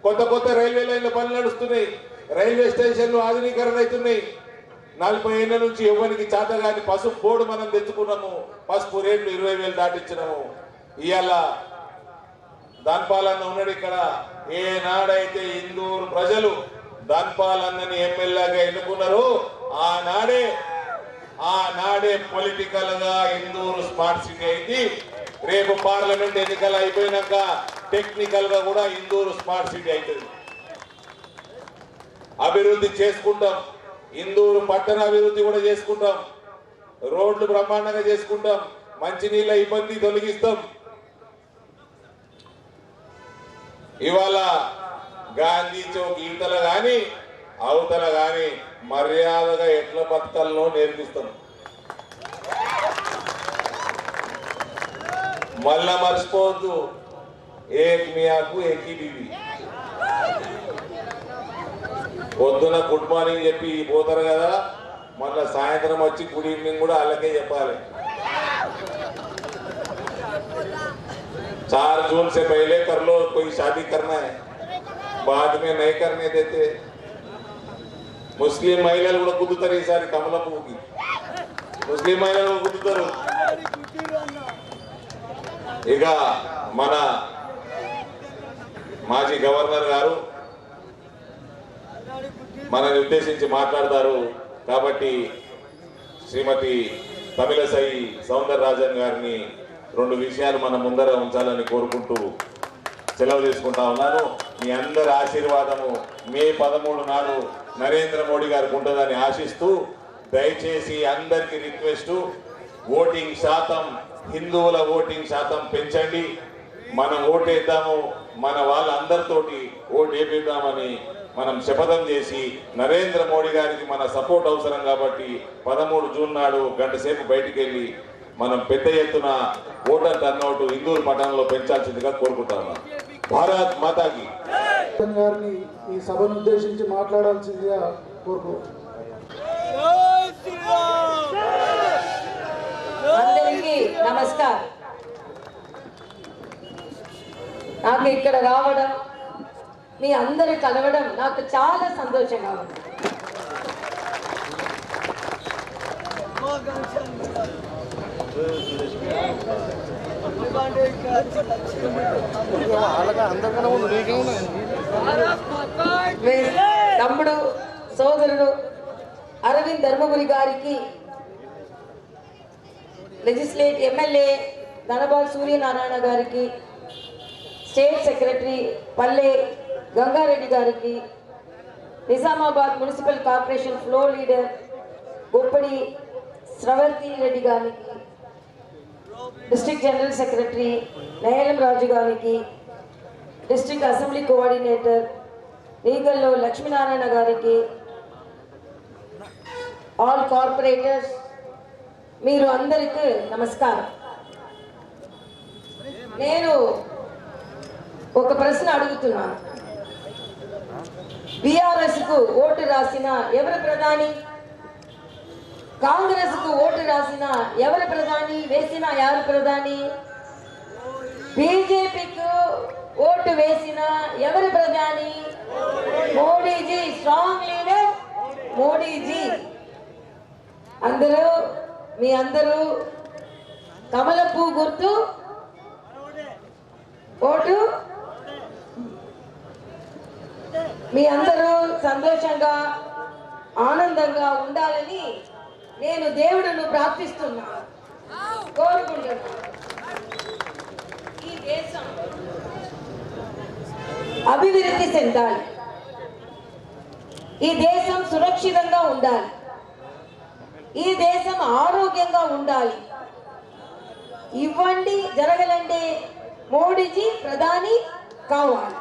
కొత్త కొత్త రైల్వే లైన్ల పనులు నడుస్తున్నాయి. రైల్వే స్టేషన్లు ఆధునీకరణ అవుతున్నాయి. 40 ఏళ్ల నుంచి ఎవరికి చేతగాని పసుపు బోర్డు మనం తెచ్చుకున్నాము. పసుపు రేట్లు 20,000 దాటించినాము. ఇవాళ దాన్పాలన్న ఉన్నాడు ఇక్కడ. ఏనాడైతే ఇందూరు ప్రజలు దాన్పాలన్నని ఎమ్మెల్యేగా ఎన్నుకున్నారో ఆనాడే పొలిటికల్ గా ఇందూరు స్మార్ట్ సిటీ అయింది. రేపు పార్లమెంట్ ఎన్నికలు అయిపోయినాక టెక్నికల్ గా కూడా ఇందూరు స్మార్ట్ సిటీ అవుతుంది. అభివృద్ధి చేసుకుంటాం. ఇందూరు పట్టణ అభివృద్ధి కూడా చేసుకుంటాం. రోడ్లు బ్రహ్మాండంగా చేసుకుంటాం. మంచినీళ్ళ ఇబ్బంది తొలగిస్తాం. ఇవాళ గాంధీ చౌక్ ఇవతల గాని అవతల గాని మర్యాదగా ఎట్లా బతకాలనో నేర్పిస్తాం. మళ్ళా మర్చిపోవద్దు, ఏక్ మియాకు ఏకీ బీవి. పొద్దున గుడ్ మార్నింగ్ చెప్పి పోతారు కదా, మళ్ళా సాయంత్రం వచ్చి గుడ్ ఈవినింగ్ కూడా అలాగే చెప్పాలి. 4 जून से पहले कर लो, कोई शादी करना है, बाद में नहीं करने देते. ముస్లిం మహిళలు కూడా కుదుతారు. ఈసారి కమల పువ్వుకి ముస్లిం మహిళలు కూడా కుదుతారు. ఇక మన మాజీ గవర్నర్ గారు మనని ఉద్దేశించి మాట్లాడతారు. కాబట్టి శ్రీమతి తమిళసై సౌందరరాజన్ గారిని 2 విషయాలు మన ముందర ఉంచాలని కోరుకుంటూ సెలవు తీసుకుంటా ఉన్నాను. మీ అందరి ఆశీర్వాదము మే 13 నాడు నరేంద్ర మోడీ గారికి ఉంటుందని ఆశిస్తూ, దయచేసి అందరికి రిక్వెస్ట్, ఓటింగ్ శాతం, హిందువుల ఓటింగ్ శాతం పెంచండి. మనం ఓటేద్దాము, మన వాళ్ళందరితోటి ఓటేపిద్దామని మనం శపథం చేసి, నరేంద్ర మోడీ గారికి మన సపోర్ట్ అవసరం కాబట్టి 13 జూన్ నాడు గంట సేపు బయటికి వెళ్ళి మనం పెద్ద ఎత్తున ఓటర్ టర్నౌట్ ఇందూరు పట్టణంలో పెంచాల్సిందిగా కోరుకుంటా ఉన్నాం. భారత్ మాతాకి గారిని ఈ సభను ఉద్దేశించి మాట్లాడాల్సిందిగా కోరుకుంటున్నాను. అందరికీ నమస్కారం. నాకు ఇక్కడ రావడం, మీ అందరు కలవడం నాకు చాలా సంతోషంగా ఉంది. తమ్ముడు సోదరుడు అరవింద్ ధర్మపురి గారికి, లెజిస్లేట్ ఎమ్మెల్యే ధనబాల్ సూర్యనారాయణ గారికి, స్టేట్ సెక్రటరీ పల్లె గంగారెడ్డి గారికి, Nizamabad municipal corporation floor leader Goppadi Shravarthi Reddy గారికి, district general secretary Nayanam Raju గారికి, district assembly coordinator Neegallo Lakshminarayana గారికి, ఆల్ కార్పొరేటర్స్, మీరు అందరికీ నమస్కారం. నేను ఒక ప్రశ్న అడుగుతున్నాను. బీఆర్ఎస్ కు ఓటు రాసిన ఎవరు ప్రధాని? కాంగ్రెస్ కు ఓటు రాసిన ఎవరు ప్రధాని? వేసిన ఎవరు ప్రధాని? బీజేపీకు ఓటు వేసిన ఎవరు ప్రధాని? మోడీజీ. Strong leader Modiji. మీ అందరూ కమల పువ్వు గుర్తు ఓటు. మీ అందరూ సంతోషంగా ఆనందంగా ఉండాలని నేను దేవుడును ప్రార్థిస్తున్నాను, కోరుకుంటున్నాను. ఈ దేశం అభివృద్ధి చెందాలి. ఈ దేశం సురక్షితంగా ఉండాలి. ఈ దేశం ఆరోగ్యంగా ఉండాలి. ఇవ్వండి జరగాలంటే మోడీజీ ప్రధాని కావాలి.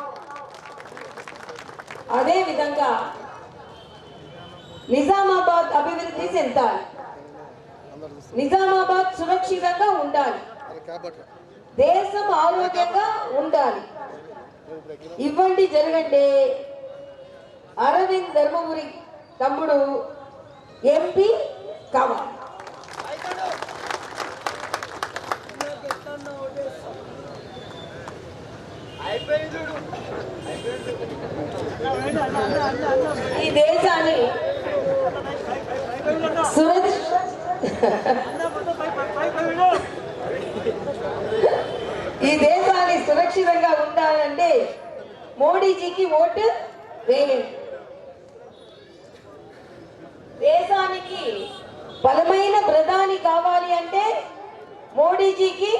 అదే విధంగా నిజామాబాద్ అభివృద్ధి చెందాలి. నిజామాబాద్ సురక్షితంగా ఉండాలి. దేశం ఆరోగ్యంగా ఉండాలి. ఇవ్వండి జరగండి అరవింద్ ధర్మపురి తమ్ముడు ఎంపీ కావాలి. ఈ దేశాన్ని ఈ దేశాన్ని సురక్షితంగా ఉండాలంటే మోడీజీకి ఓటు వేయండి. దేశానికి బలమైన ప్రధాని కావాలి అంటే మోడీజీకి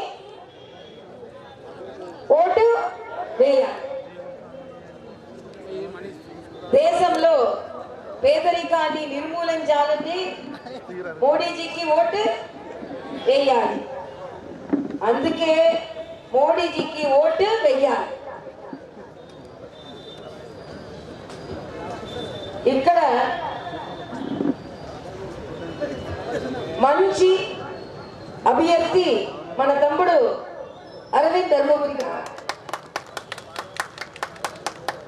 ఓటు వేయాలి. దేశంలో పేదరికాన్ని నిర్మూలించాలంటే మోడీజీకి ఓటు వేయాలి. అందుకే మోడీజీకి ఓటు వేయాలి. ఇక్కడ మంచి అభ్యర్థి మన తమ్ముడు అరవింద్ ధర్మపురి గారు.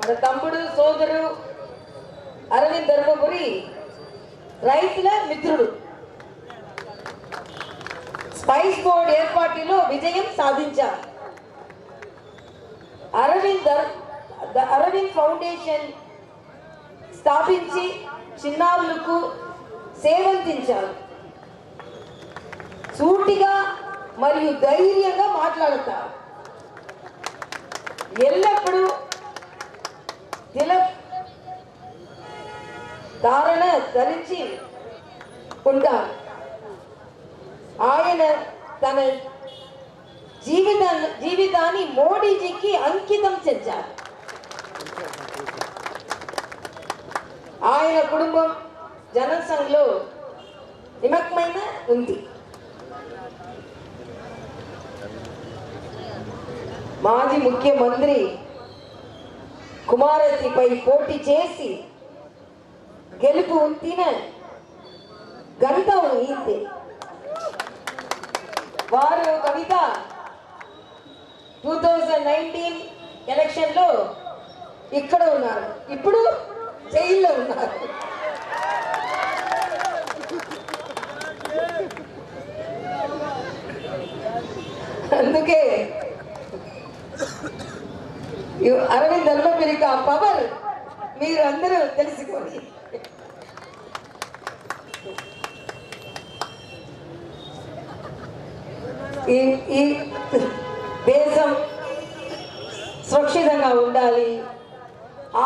మన తమ్ముడు సోదరు అరవింద్ ధర్మపురి రైతుల మిత్రుడు. స్పైస్ బోర్డ్ ఏర్పాటులో విజయం సాధించారు. అరవింద్ ఫౌండేషన్ స్థాపించి చిన్నారులకు సేవందించారు. సూటిగా మరియు ధైర్యంగా మాట్లాడతారు. ఎల్లప్పుడూ తిలక్ ధారణ ధరించి ఉంటారు. ఆయన తన జీవితాన్ని మోడీజీకి అంకితం చేశారు. ఆయన కుటుంబం జనసంఘలో నిమగ్నమైన ఉంది. మాజీ ముఖ్యమంత్రి కుమారతిపై పోటీ చేసి గెలుపు ఉంటిన ఘనత ఈంతే. వారు కవిత 2019 ఎలక్షన్లో ఇక్కడ ఉన్నారు, ఇప్పుడు జైల్లో ఉన్నారు. అందుకే అరవింద్ ధర్మపురికి ఆ పవర్ మీరు అందరూ తెలుసుకోండి. ఈ దేశం సురక్షితంగా ఉండాలి,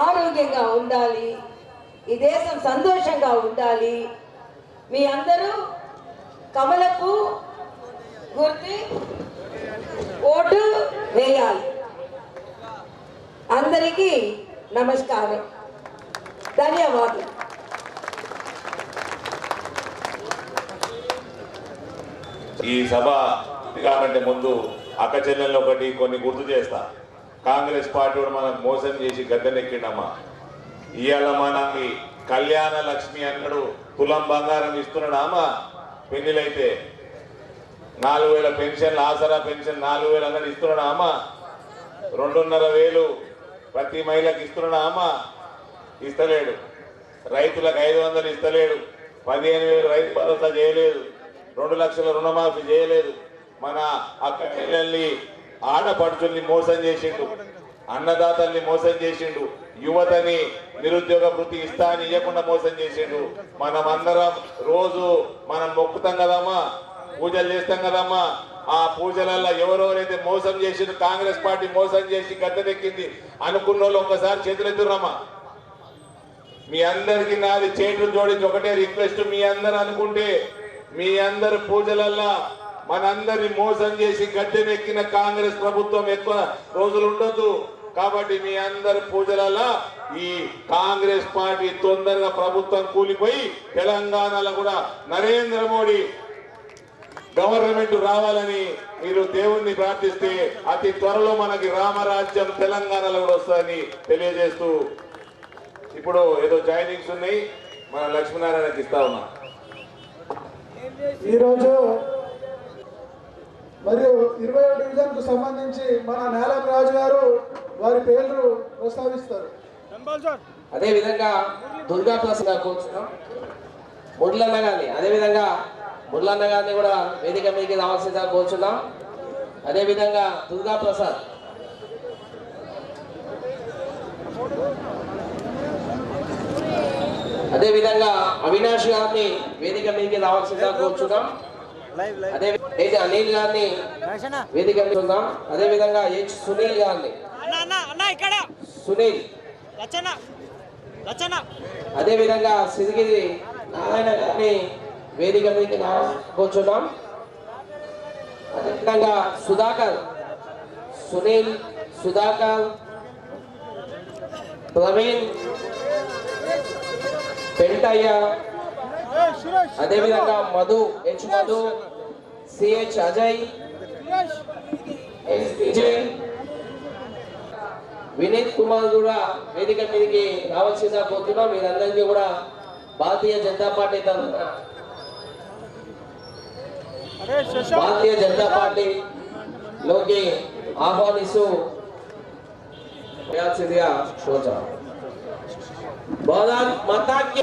ఆరోగ్యంగా ఉండాలి, ఈ దేశం సంతోషంగా ఉండాలి. మీ అందరూ కమలకు గుర్తు ఓటు వేయాలి. అందరికీ నమస్కారం, ధన్యవాదాలు. ఈ సభ కంటే ముందు అక్క చెల్లెల్లో ఒకటి కొన్ని గుర్తు చేస్తా. కాంగ్రెస్ పార్టీ కూడా మనకు మోసం చేసి గద్దెనెక్కిండమ్మా. ఇవాళ మనకి కళ్యాణ లక్ష్మి అన్నాడు, తులం బంగారం ఇస్తున్నాడు అమ్మా. పెళ్లిలైతే 4,000 పెన్షన్, ఆసరా పెన్షన్ 4,000 అన్నాడు, ఇస్తున్నాడు అమ్మా. 2,500 ప్రతి మహిళకి ఇస్తున్నాడు అమ్మా, ఇస్తలేడు. రైతులకు 500 ఇస్తలేడు. 15,000 రైతు భరోసా చేయలేదు. 2 లక్షల రుణమాఫీ చేయలేదు. మన అక్క చెల్లెల్ని ఆడపడుచుల్ని మోసం చేసిండు, అన్నదాతల్ని మోసం చేసిండు, యువతని నిరుద్యోగ వృత్తి ఇస్తా అని ఇవ్వకుండా మోసం చేసిండు. మనమందరం రోజు మనం మొక్కుతాం కదమ్మా, పూజలు చేస్తాం కదమ్మా. ఆ పూజలల్లో ఎవరెవరైతే మోసం చేసిండు, కాంగ్రెస్ పార్టీ మోసం చేసి గద్దెనెక్కింది అనుకున్న వాళ్ళు ఒక్కసారి చేతులెత్తురమ్మా. మీ అందరికి నాది చేతులు జోడించి ఒకటే రిక్వెస్ట్, మీ అందరు అనుకుంటే మీ అందరు పూజలల్లా మనందరిని మోసం చేసి గద్దెనెక్కిన కాంగ్రెస్ ప్రభుత్వం ఎక్కువ రోజులు ఉండొద్దు. కాబట్టి మీ అందరి పూజలల్లా ఈ కాంగ్రెస్ పార్టీ తొందరగా ప్రభుత్వం కూలిపోయి తెలంగాణలో కూడా నరేంద్ర మోడీ గవర్నమెంట్ రావాలని మీరు దేవుణ్ణి ప్రార్థిస్తే అతి త్వరలో మనకి రామరాజ్యం తెలంగాణలో కూడా వస్తుందని తెలియజేస్తూ, ఇప్పుడు ఏదో జాయినింగ్స్ ఉన్నాయి, మన లక్ష్మీనారాయణకి ఇస్తా ఉన్నాం. ఈరోజు మరియు 20వ డివిజన్కు సంబంధించి మన నేలం రాజు గారు వారి పేర్లు ప్రస్తావిస్తారు. అదేవిధంగా దుర్గా ప్రసాద్ కూర్చున్నాం, ముడ్లన్న గారిని, అదేవిధంగా ముడ్లన్న గారిని కూడా వేదిక మీదకి రావాల్సిందిగా కూర్చున్నాం. అదేవిధంగా దుర్గా ప్రసాద్ అదేవిధంగా అవినాష్ గారిని వేదిక మీదకి రావాల్సిందిగా కోరుచున్నాం. అదే అనిల్ గారిని వేదిక మీద ఉందాం. అదేవిధంగా సునీల్ గారిని సునీల్ అదేవిధంగా సిరిగిరి నారాయణ గారిని వేదిక మీదకి కూర్చున్నాం. అదేవిధంగా సుధాకర్ సునీల్ సుధాకర్ ప్రవీణ్ పెంటయ్య అదేవిధంగా మధు మధు సిహెచ్ అజయ్ విజయ్ వినీత్ కుమార్ కూడా వేదిక మీదకి రావాల్సిందిగా కోరుతున్నాం. మీరందరికీ కూడా భారతీయ జనతా పార్టీలోకి ఆహ్వానిస్తూ వేయాల్సిందిగా కోరుతున్నాం. భారత్ మాతా కీ